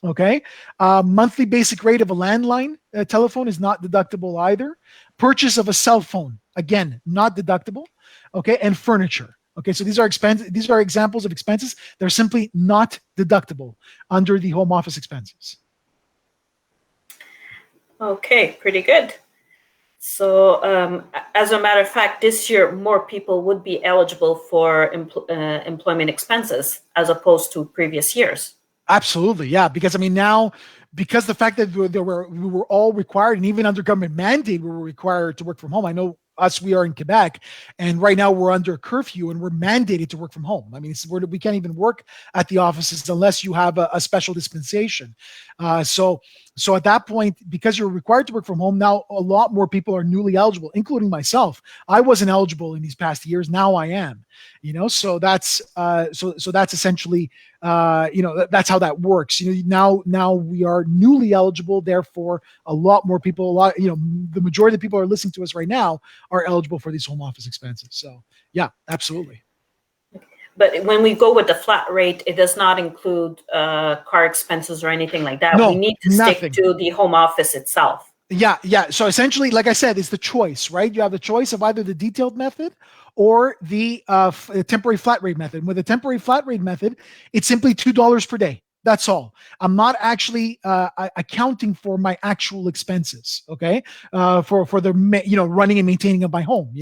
[SPEAKER 2] Okay. Monthly basic rate of a landline telephone is not deductible either. Purchase of a cell phone, again, not deductible. Okay. And furniture. Okay. So these are examples of expenses that are simply not deductible under the home office expenses.
[SPEAKER 1] Okay, pretty good. So, as a matter of fact, this year more people would be eligible for employment expenses as opposed to previous years.
[SPEAKER 2] Absolutely, yeah. Because now, because the fact that we were all required, and even under government mandate, we were required to work from home. I know we are in Quebec, and right now we're under a curfew, and we're mandated to work from home. We can't even work at the offices unless you have a special dispensation. So So at that point, because you're required to work from home, now a lot more people are newly eligible, including myself. I wasn't eligible in these past years. Now I am, so that's so that's essentially, that's how that works. Now we are newly eligible. Therefore, a lot more people, the majority of the people who are listening to us right now are eligible for these home office expenses. So yeah, absolutely.
[SPEAKER 1] But when we go with the flat rate, it does not include car expenses or anything like that.
[SPEAKER 2] No,
[SPEAKER 1] we need to
[SPEAKER 2] nothing.
[SPEAKER 1] stick to the home office itself.
[SPEAKER 2] Yeah. So essentially, like I said, it's the choice, right? You have the choice of either the detailed method or the temporary flat rate method. With a temporary flat rate method, it's simply $2 per day. That's all. I'm not actually accounting for my actual expenses, okay? For the running and maintaining of my home.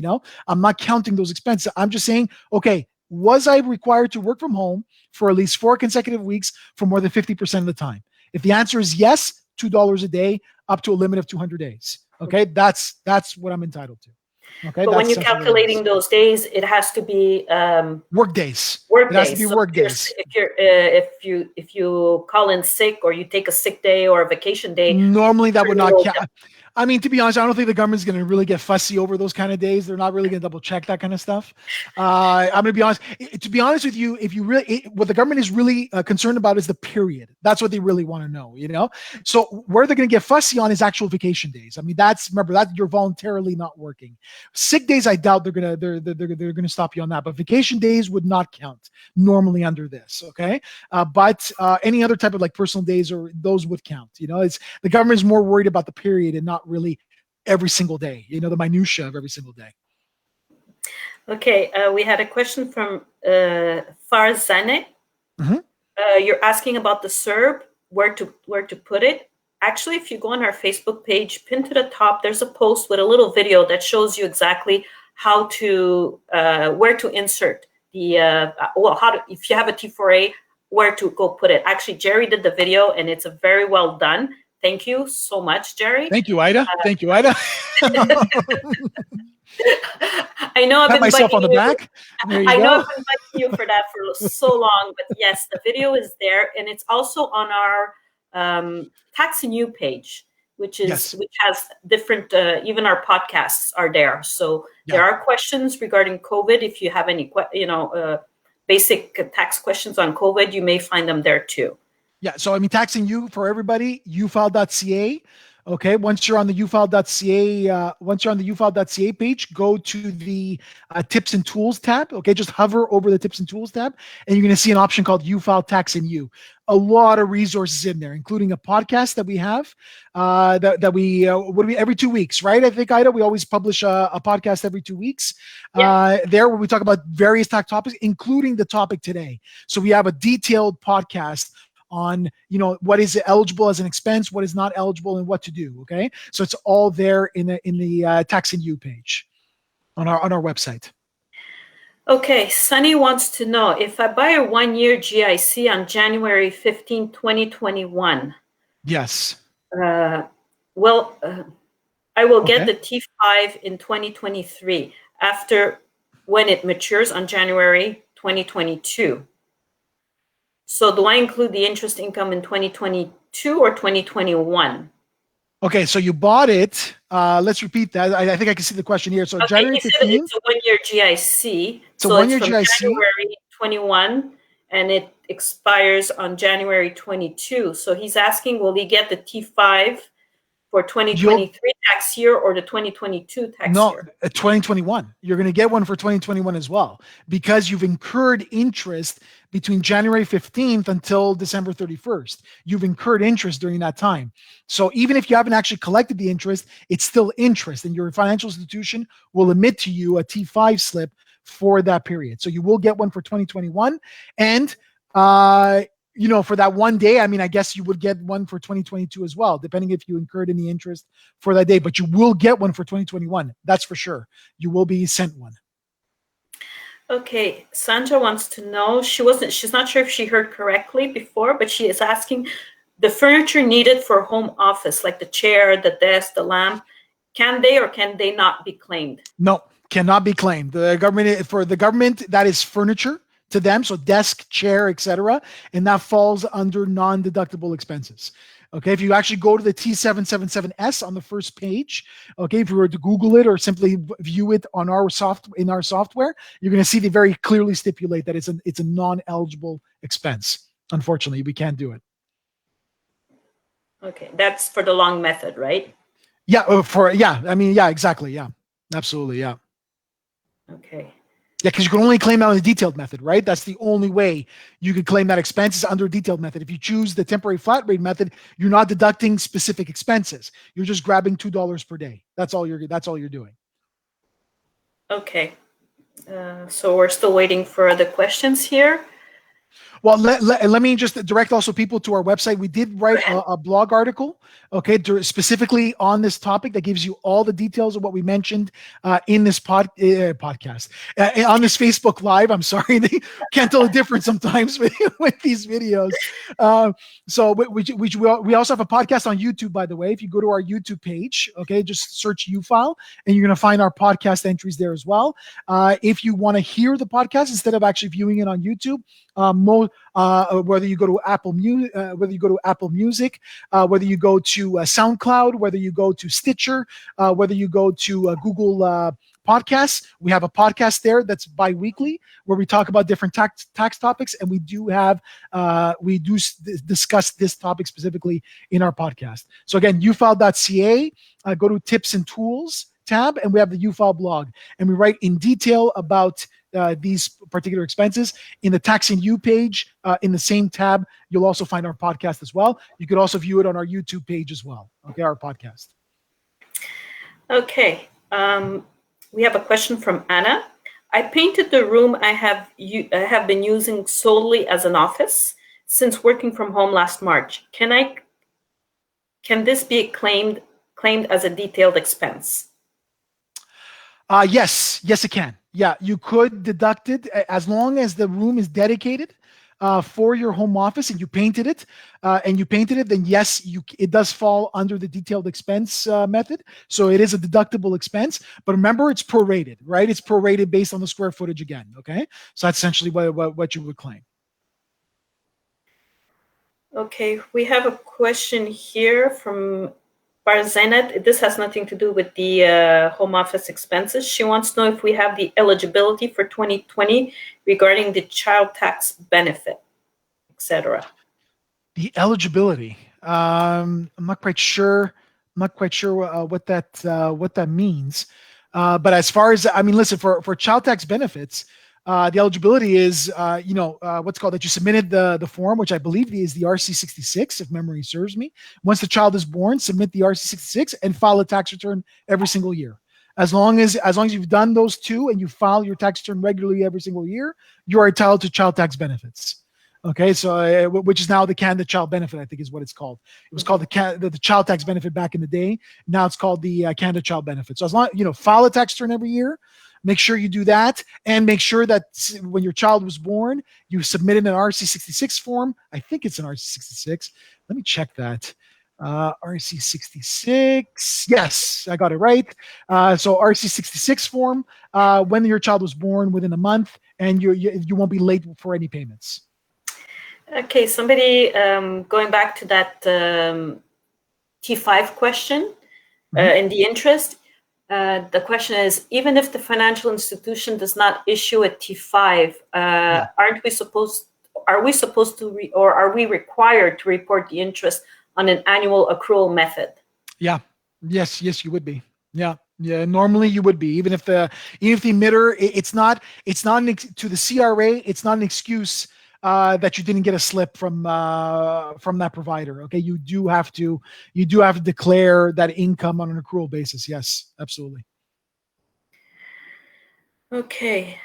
[SPEAKER 2] I'm not counting those expenses. I'm just saying, okay, was I required to work from home for at least 4 consecutive weeks for more than 50% of the time? If the answer is yes, $2 a day up to a limit of 200 days. Okay, that's what I'm entitled to. Okay,
[SPEAKER 1] but when you're calculating those days, it has to be
[SPEAKER 2] work days.
[SPEAKER 1] Work
[SPEAKER 2] days. It has
[SPEAKER 1] days.
[SPEAKER 2] to be work days.
[SPEAKER 1] If you call in sick or you take a sick day or a vacation day,
[SPEAKER 2] normally that would not count. I mean, to be honest, I don't think the government's going to really get fussy over those kind of days. They're not really going to double check that kind of stuff. I'm going to be honest. To be honest with you, if you really, what the government is really concerned about is the period. That's what they really want to know. So where they're going to get fussy on is actual vacation days. I mean, remember that you're voluntarily not working. Sick days, I doubt they're going to stop you on that. But vacation days would not count normally under this. Okay, but any other type of like personal days or those would count. It's the government is more worried about the period and not really every single day, the minutia of every single day.
[SPEAKER 1] Okay, we had a question from Farzane.
[SPEAKER 2] Mm-hmm.
[SPEAKER 1] You're asking about the CERB, where to put it. Actually, if you go on our Facebook page, pinned to the top, there's a post with a little video that shows you exactly how to where to insert the if you have a T4A, where to go put it. Actually, Jerry did the video, and it's a very well done. Thank you so much, Jerry.
[SPEAKER 2] Thank you, Ida. Thank you, Ida.
[SPEAKER 1] I know I've been
[SPEAKER 2] myself on the back.
[SPEAKER 1] I know I've been biting you for that for so long, but yes, the video is there, and it's also on our Tax and You page, which has different. Even our podcasts are there, so there are questions regarding COVID. If you have any, basic tax questions on COVID, you may find them there too.
[SPEAKER 2] Yeah. So, I mean, Tax and You for everybody, ufile.ca. Okay. Once you're on the ufile.ca page, go to the tips and tools tab. Okay. Just hover over the tips and tools tab, and you're going to see an option called UFile Tax and You. A lot of resources in there, including a podcast that we have that we every 2 weeks, right? I think, Ida, we always publish a podcast every 2 weeks there where we talk about various tax topics, including the topic today. So we have a detailed podcast on what is eligible as an expense, what is not eligible, and what to do. Okay, so it's all there in the Tax and You page on our website.
[SPEAKER 1] Okay, Sunny wants to know if I buy a 1-year GIC on January 15, 2021.
[SPEAKER 2] Yes.
[SPEAKER 1] I will get the T5 in 2023 after when it matures on January 2022. So do I include the interest income in 2022 or 2021?
[SPEAKER 2] Okay, so you bought it. Let's repeat that. I think I can see the question here. So January 15th.
[SPEAKER 1] It's a 1-year GIC.
[SPEAKER 2] It's a 1-year GIC.
[SPEAKER 1] January 21, and it expires on January 22. So he's asking, will he get the T5 for 2023 tax year or the 2022 tax year?
[SPEAKER 2] No, 2021. You're going to get one for 2021 as well, because you've incurred interest between January 15th until December 31st. You've incurred interest during that time. So even if you haven't actually collected the interest, it's still interest, and your financial institution will emit to you a T5 slip for that period. So you will get one for 2021. And for that one day, I mean, I guess you would get one for 2022 as well, depending if you incurred any interest for that day. But you will get one for 2021. That's for sure. You will be sent one.
[SPEAKER 1] Okay, Sandra wants to know, she's not sure if she heard correctly before, but she is asking, the furniture needed for home office, like the chair, the desk, the lamp, can they not be claimed?
[SPEAKER 2] No, cannot be claimed. For the government, that is furniture to them, so desk, chair, etc., and that falls under non-deductible expenses. Okay, if you actually go to the T777S on the first page, okay, if you were to Google it or simply view it on our software, you're going to see they very clearly stipulate that it's a non-eligible expense. Unfortunately, we can't do it.
[SPEAKER 1] Okay, that's for the long method, right?
[SPEAKER 2] Yeah, exactly. Yeah, absolutely. Yeah.
[SPEAKER 1] Okay.
[SPEAKER 2] Yeah, because you can only claim that on the detailed method, right? That's the only way you could claim that expense is under detailed method. If you choose the temporary flat rate method, you're not deducting specific expenses. You're just grabbing $2 per day. That's all you're doing.
[SPEAKER 1] Okay. So we're still waiting for other questions here.
[SPEAKER 2] Well, let me just direct also people to our website. We did write a blog article, okay, specifically on this topic that gives you all the details of what we mentioned in this podcast, on this Facebook Live. I'm sorry, they can't tell the difference sometimes with these videos. So we also have a podcast on YouTube, by the way. If you go to our YouTube page, okay, just search UFile, and you're going to find our podcast entries there as well. If you want to hear the podcast instead of actually viewing it on YouTube, whether you go to Apple Music, whether you go to SoundCloud, whether you go to Stitcher, whether you go to Google Podcasts, we have a podcast there that's bi-weekly where we talk about different tax topics, and we do discuss this topic specifically in our podcast. So again, ufile.ca, go to Tips and Tools tab, and we have the UFile blog, and we write in detail about these particular expenses. In the Taxing You page, in the same tab, you'll also find our podcast as well. You could also view it on our YouTube page as well. Okay, our podcast.
[SPEAKER 1] Okay. We have a question from Anna. I painted the room I have been using solely as an office since working from home last March. Can this be claimed as a detailed expense?
[SPEAKER 2] Yes, it can. Yeah, you could deduct it as long as the room is dedicated for your home office and you painted it, then yes, it does fall under the detailed expense method. So it is a deductible expense, but remember, it's prorated, right? It's prorated based on the square footage again. Okay, so that's essentially what you would claim.
[SPEAKER 1] Okay, we have a question here from Barzenet. This has nothing to do with the home office expenses. She wants to know if we have the eligibility for 2020 regarding the child tax benefit, etc.
[SPEAKER 2] The eligibility. I'm not quite sure. What that means. But as far as, listen, for child tax benefits, the eligibility is, what's called that you submitted the form, which I believe is the RC66, if memory serves me. Once the child is born, submit the RC66 and file a tax return every single year. As long as you've done those two and you file your tax return regularly every single year, you are entitled to child tax benefits. Okay, so which is now the Canada Child Benefit, I think is what it's called. It was called the Child Tax Benefit back in the day. Now it's called the Canada Child Benefit. So as long file a tax return every year, make sure you do that, and make sure that when your child was born, you submitted an RC66 form. I think it's an RC66. Let me check that. RC66. Yes, I got it right. So RC66 form when your child was born within a month, and you won't be late for any payments.
[SPEAKER 1] Okay, somebody going back to that T5 question in the interest. The question is, even if the financial institution does not issue a T5, are we supposed to or are we required to report the interest on an annual accrual method?
[SPEAKER 2] Yeah. Yes, you would be. Yeah. Normally you would be, even if the emitter, it's not to the CRA, it's not an excuse that you didn't get a slip from that provider. Okay, you do have to declare that income on an accrual basis. Yes, absolutely.
[SPEAKER 1] Okay.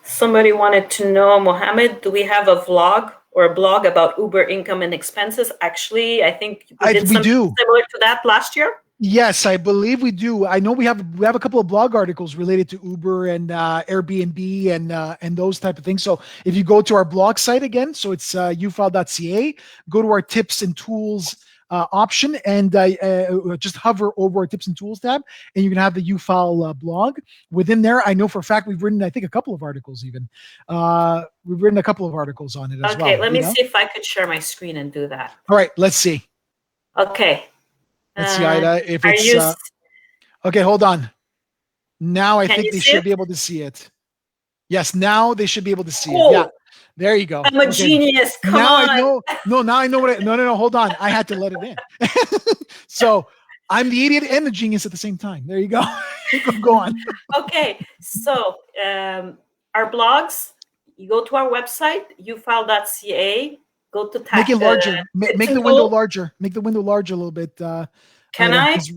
[SPEAKER 1] Somebody wanted to know, Mohammed, do we have a vlog or a blog about Uber income and expenses? Actually, I think we did something similar to that last year.
[SPEAKER 2] Yes, I believe we do. I know we have a couple of blog articles related to Uber and Airbnb and those type of things. So if you go to our blog site again, so it's ufile.ca, go to our tips and tools option and just hover over our tips and tools tab, and you can have the UFile blog. Within there, I know for a fact we've written, I think, a couple of articles even. We've written a couple of articles on it as
[SPEAKER 1] Okay,
[SPEAKER 2] well.
[SPEAKER 1] let me see if I could share my screen and do that.
[SPEAKER 2] All right, let's see.
[SPEAKER 1] Okay.
[SPEAKER 2] Let's see, Ida, if
[SPEAKER 1] Are
[SPEAKER 2] it's
[SPEAKER 1] you?
[SPEAKER 2] okay. Hold on. Now I
[SPEAKER 1] Can
[SPEAKER 2] think
[SPEAKER 1] you
[SPEAKER 2] they
[SPEAKER 1] see
[SPEAKER 2] should
[SPEAKER 1] it?
[SPEAKER 2] be able to see it. Yes, now they should be able to see it. Yeah,
[SPEAKER 1] Cool.
[SPEAKER 2] there you go.
[SPEAKER 1] I'm a
[SPEAKER 2] Okay,
[SPEAKER 1] genius. Come
[SPEAKER 2] now I
[SPEAKER 1] on.
[SPEAKER 2] know. No, now I know what. No. Hold on. I had to let it in. So I'm the idiot and the genius at the same time. There you go. Go on.
[SPEAKER 1] Okay, so our blogs, you go to our website, ufile.ca, go to
[SPEAKER 2] Make it larger.
[SPEAKER 1] tips
[SPEAKER 2] Make
[SPEAKER 1] and
[SPEAKER 2] the window
[SPEAKER 1] tools.
[SPEAKER 2] larger. Make the window larger a little bit,
[SPEAKER 1] Can
[SPEAKER 2] Ida.
[SPEAKER 1] I?
[SPEAKER 2] 'Cause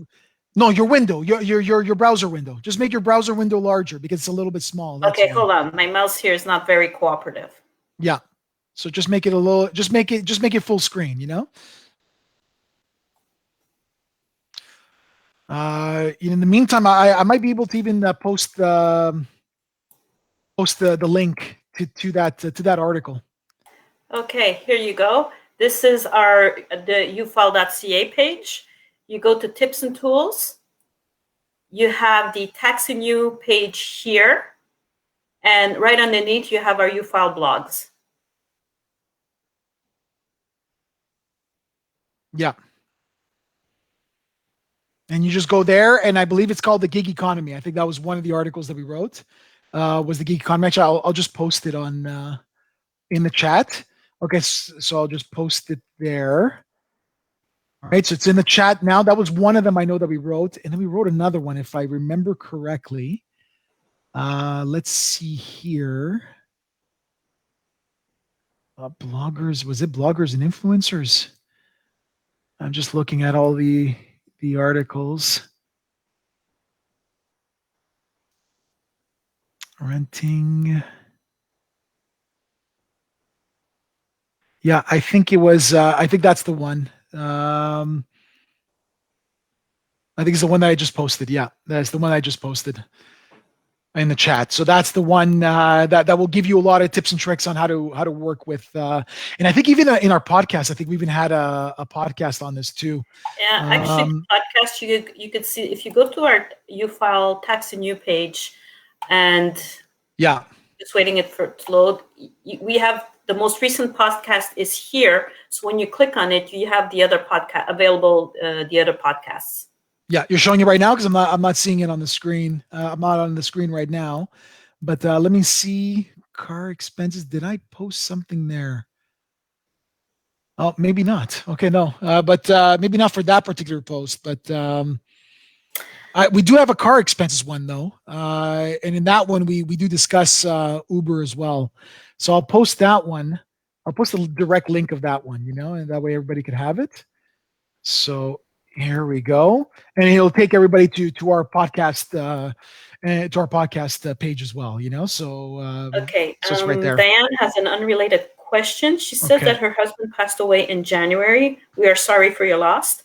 [SPEAKER 2] no, your window, your browser window. Just make your browser window larger because it's a little bit small. That's
[SPEAKER 1] Okay,
[SPEAKER 2] why.
[SPEAKER 1] hold on. My mouse here is not very cooperative.
[SPEAKER 2] Yeah. So just make it a little. Just make it full screen. In the meantime, I might be able to even post the link to that article.
[SPEAKER 1] Okay, here you go. This is the ufile.ca page. You go to tips and tools. You have the tax and you page here. And right underneath, you have our UFile blogs.
[SPEAKER 2] Yeah. And you just go there, and I believe it's called the gig economy. I think that was one of the articles that we wrote. Was the gig economy? Actually, I'll just post it on in the chat. Okay, so I'll just post it there. All right, so it's in the chat now. That was one of them I know that we wrote, and then we wrote another one if I remember correctly. Let's see here. Bloggers, was it bloggers and influencers? I'm just looking at all the articles. Renting. Yeah, I think it was. I think that's the one. I think it's the one that I just posted. Yeah, that's the one I just posted in the chat. So that's the one that will give you a lot of tips and tricks on how to work with. And I think even in our podcast, I think we even had a podcast on this too.
[SPEAKER 1] Yeah, actually, podcast you could see if you go to our UFile tax and you page, and
[SPEAKER 2] yeah,
[SPEAKER 1] just waiting it for to load. We have the most recent podcast is here. So when you click on it, you have the other podcast available. The other podcasts.
[SPEAKER 2] Yeah, you're showing it right now because I'm not seeing it on the screen. I'm not on the screen right now, but let me see car expenses. Did I post something there? Oh, maybe not. Okay, no, but maybe not for that particular post. But we do have a car expenses one though, and in that one we do discuss Uber as well. So I'll post that one. I'll post a direct link of that one, and that way everybody could have it. So here we go, and it'll take everybody to our podcast page as well.
[SPEAKER 1] Okay.
[SPEAKER 2] So it's right there.
[SPEAKER 1] Diane has an unrelated question. She says
[SPEAKER 2] Okay.
[SPEAKER 1] that her husband passed away in January. We are sorry for your loss.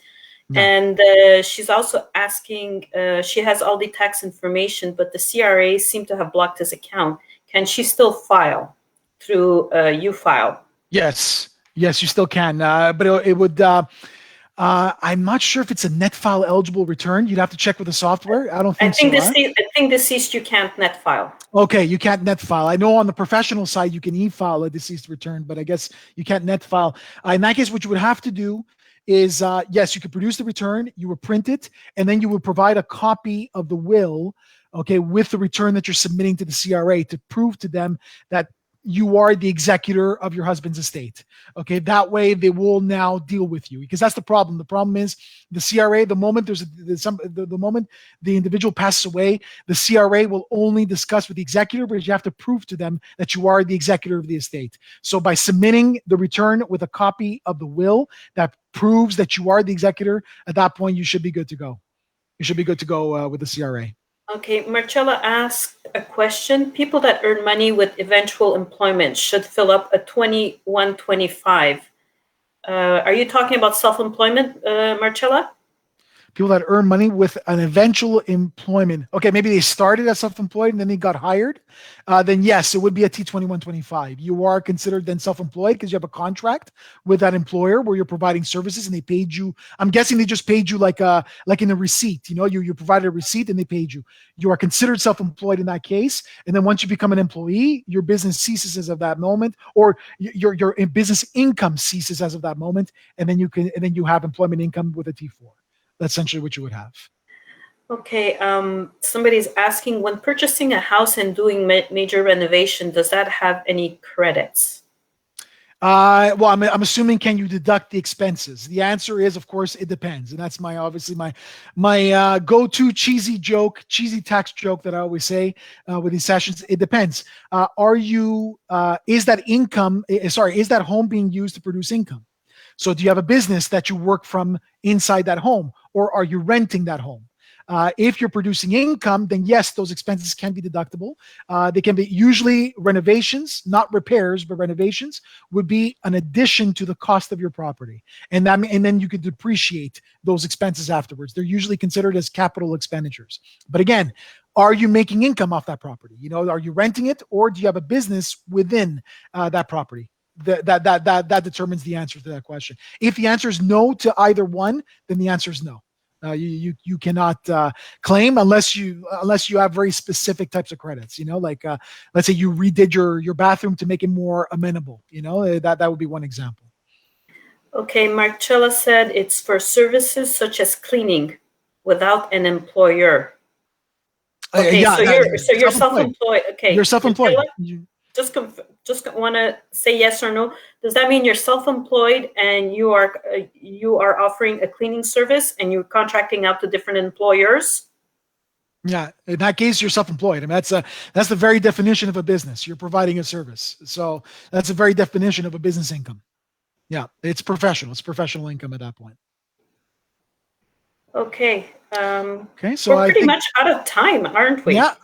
[SPEAKER 2] No.
[SPEAKER 1] And she's also asking, she has all the tax information, but the CRA seem to have blocked his account. Can she still file through UFile?
[SPEAKER 2] Yes, you still can, but it would. I'm not sure if it's a net file eligible return. You'd have to check with the software. I don't think so.
[SPEAKER 1] I think deceased you can't net file.
[SPEAKER 2] Okay, you can't net file. I know on the professional side you can e-file a deceased return, but I guess you can't net file. In that case, what you would have to do is, yes, you could produce the return, you would print it, and then you would provide a copy of the will, okay, with the return that you're submitting to the CRA to prove to them that you are the executor of your husband's estate. Okay, that way they will now deal with you, because that's the problem. The problem is the CRA. The moment the moment the individual passes away, the CRA will only discuss with the executor, but you have to prove to them that you are the executor of the estate. So by submitting the return with a copy of the will that proves that you are the executor, at that point you should be good to go. You should be good to go with the CRA.
[SPEAKER 1] Okay, Marcella asked a question. People that earn money with eventual employment should fill up a 2125. Are you talking about self-employment, Marcella?
[SPEAKER 2] people that earn money with an eventual employment. Okay, maybe they started as self-employed and then they got hired. Then yes, it would be a T2125. You are considered then self-employed because you have a contract with that employer where you're providing services and they paid you. I'm guessing they just paid you like in a receipt. You provided a receipt and they paid you. You are considered self-employed in that case. And then once you become an employee, your business ceases as of that moment, or your business income ceases as of that moment, and then you have employment income with a T4. That's essentially what you would have.
[SPEAKER 1] Okay. Somebody's asking, when purchasing a house and doing major renovation, does that have any credits?
[SPEAKER 2] Well, I'm assuming, can you deduct the expenses? The answer is, of course, it depends, and that's obviously my go-to cheesy tax joke that I always say with these sessions. It depends. Is that home being used to produce income? So do you have a business that you work from inside that home, or are you renting that home? If you're producing income, then yes, those expenses can be deductible. They can be usually renovations, not repairs, but renovations would be an addition to the cost of your property. And then you could depreciate those expenses afterwards. They're usually considered as capital expenditures. But again, are you making income off that property? Are you renting it, or do you have a business within that property? That determines the answer to that question. If the answer is no to either one, then the answer is no. You cannot claim unless you have very specific types of credits. Like let's say you redid your bathroom to make it more amenable. That would be one example.
[SPEAKER 1] Okay, Marcella said it's for services such as cleaning without an employer. Okay,
[SPEAKER 2] yeah,
[SPEAKER 1] so you're self-employed. Okay,
[SPEAKER 2] you're self-employed.
[SPEAKER 1] Just want to say yes or no. Does that mean you're self-employed and you are offering a cleaning service and you're contracting out to different employers?
[SPEAKER 2] Yeah, in that case, you're self-employed. I mean, that's the very definition of a business. You're providing a service, so that's the very definition of a business income. Yeah, it's professional. It's professional income at that point.
[SPEAKER 1] Okay.
[SPEAKER 2] Okay, so
[SPEAKER 1] we're pretty much out of time, aren't we?
[SPEAKER 2] Yeah.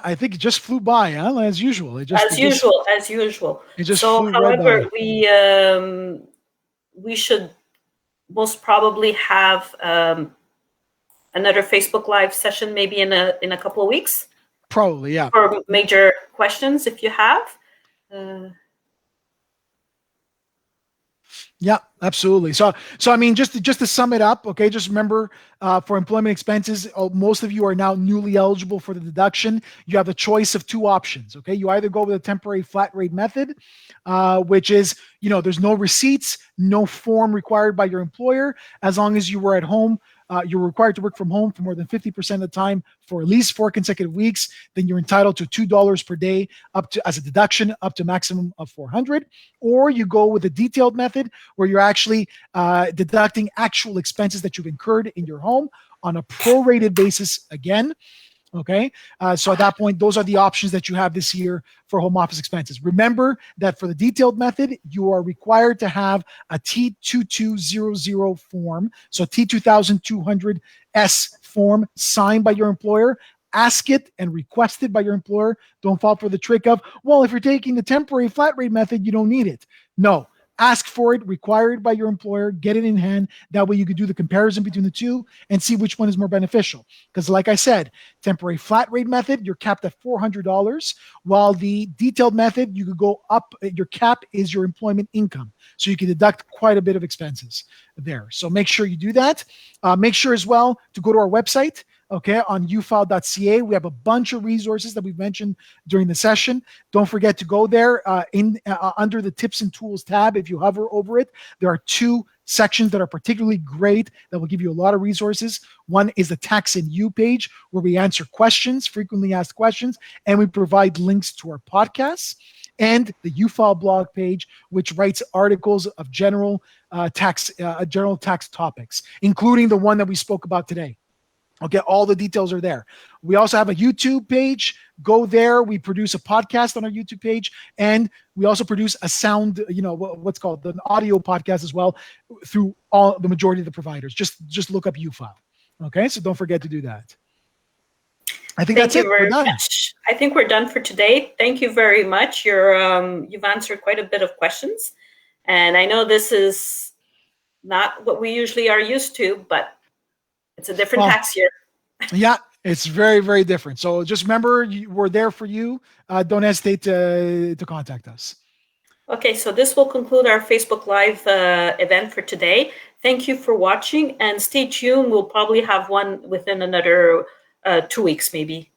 [SPEAKER 2] I think it just flew by, as usual.
[SPEAKER 1] As usual.
[SPEAKER 2] It just
[SPEAKER 1] so,
[SPEAKER 2] flew
[SPEAKER 1] however,
[SPEAKER 2] right
[SPEAKER 1] by. we should most probably have another Facebook Live session, maybe in a couple of weeks.
[SPEAKER 2] Probably, yeah.
[SPEAKER 1] For major questions, if you have.
[SPEAKER 2] Yeah, absolutely. So I mean, just to sum it up, okay, just remember for employment expenses, most of you are now newly eligible for the deduction. You have a choice of two options, okay? You either go with a temporary flat rate method, which is, there's no receipts, no form required by your employer, as long as you were at home. You're required to work from home for more than 50% of the time for at least 4 consecutive weeks. Then you're entitled to $2 per day as a deduction up to maximum of $400. Or you go with a detailed method where you're actually deducting actual expenses that you've incurred in your home on a prorated basis again. Okay. So at that point, those are the options that you have this year for home office expenses. Remember that for the detailed method, you are required to have a T2200 form. So T2200S form signed by your employer. Ask it and request it by your employer. Don't fall for the trick of, well, if you're taking the temporary flat rate method, you don't need it. No. Ask for it, required by your employer, get it in hand. That way you could do the comparison between the two and see which one is more beneficial. Because like I said, temporary flat rate method, you're capped at $400, while the detailed method, you could go up, your cap is your employment income. So you can deduct quite a bit of expenses there. So make sure you do that. Make sure as well to go to our website. Okay, on ufile.ca, we have a bunch of resources that we've mentioned during the session. Don't forget to go there under the tips and tools tab. If you hover over it, there are two sections that are particularly great that will give you a lot of resources. One is the Tax and You page, where we answer questions, frequently asked questions, and we provide links to our podcasts, and the UFile blog page, which writes articles of general tax topics, including the one that we spoke about today. Okay, all the details are there. We also have a YouTube page. Go there. We produce a podcast on our YouTube page, and we also produce a sound, what's called an audio podcast as well through the majority of the providers. Just look up UFile. Okay, so don't forget to do that. I think that's it. We're done.
[SPEAKER 1] Much. I think we're done for today. Thank you very much. You've answered quite a bit of questions, and I know this is not what we usually are used to, but It's a different tax year.
[SPEAKER 2] Yeah, it's very, very different. So just remember, we're there for you. Don't hesitate to contact us.
[SPEAKER 1] Okay, so this will conclude our Facebook Live event for today. Thank you for watching, and stay tuned. We'll probably have one within another 2 weeks, maybe.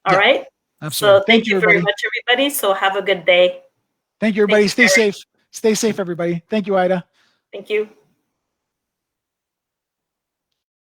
[SPEAKER 1] All right?
[SPEAKER 2] Absolutely.
[SPEAKER 1] So thank you very much, everybody. So have a good day.
[SPEAKER 2] Thank you, everybody. Stay safe. Stay safe, everybody. Thank you, Ida.
[SPEAKER 1] Thank you.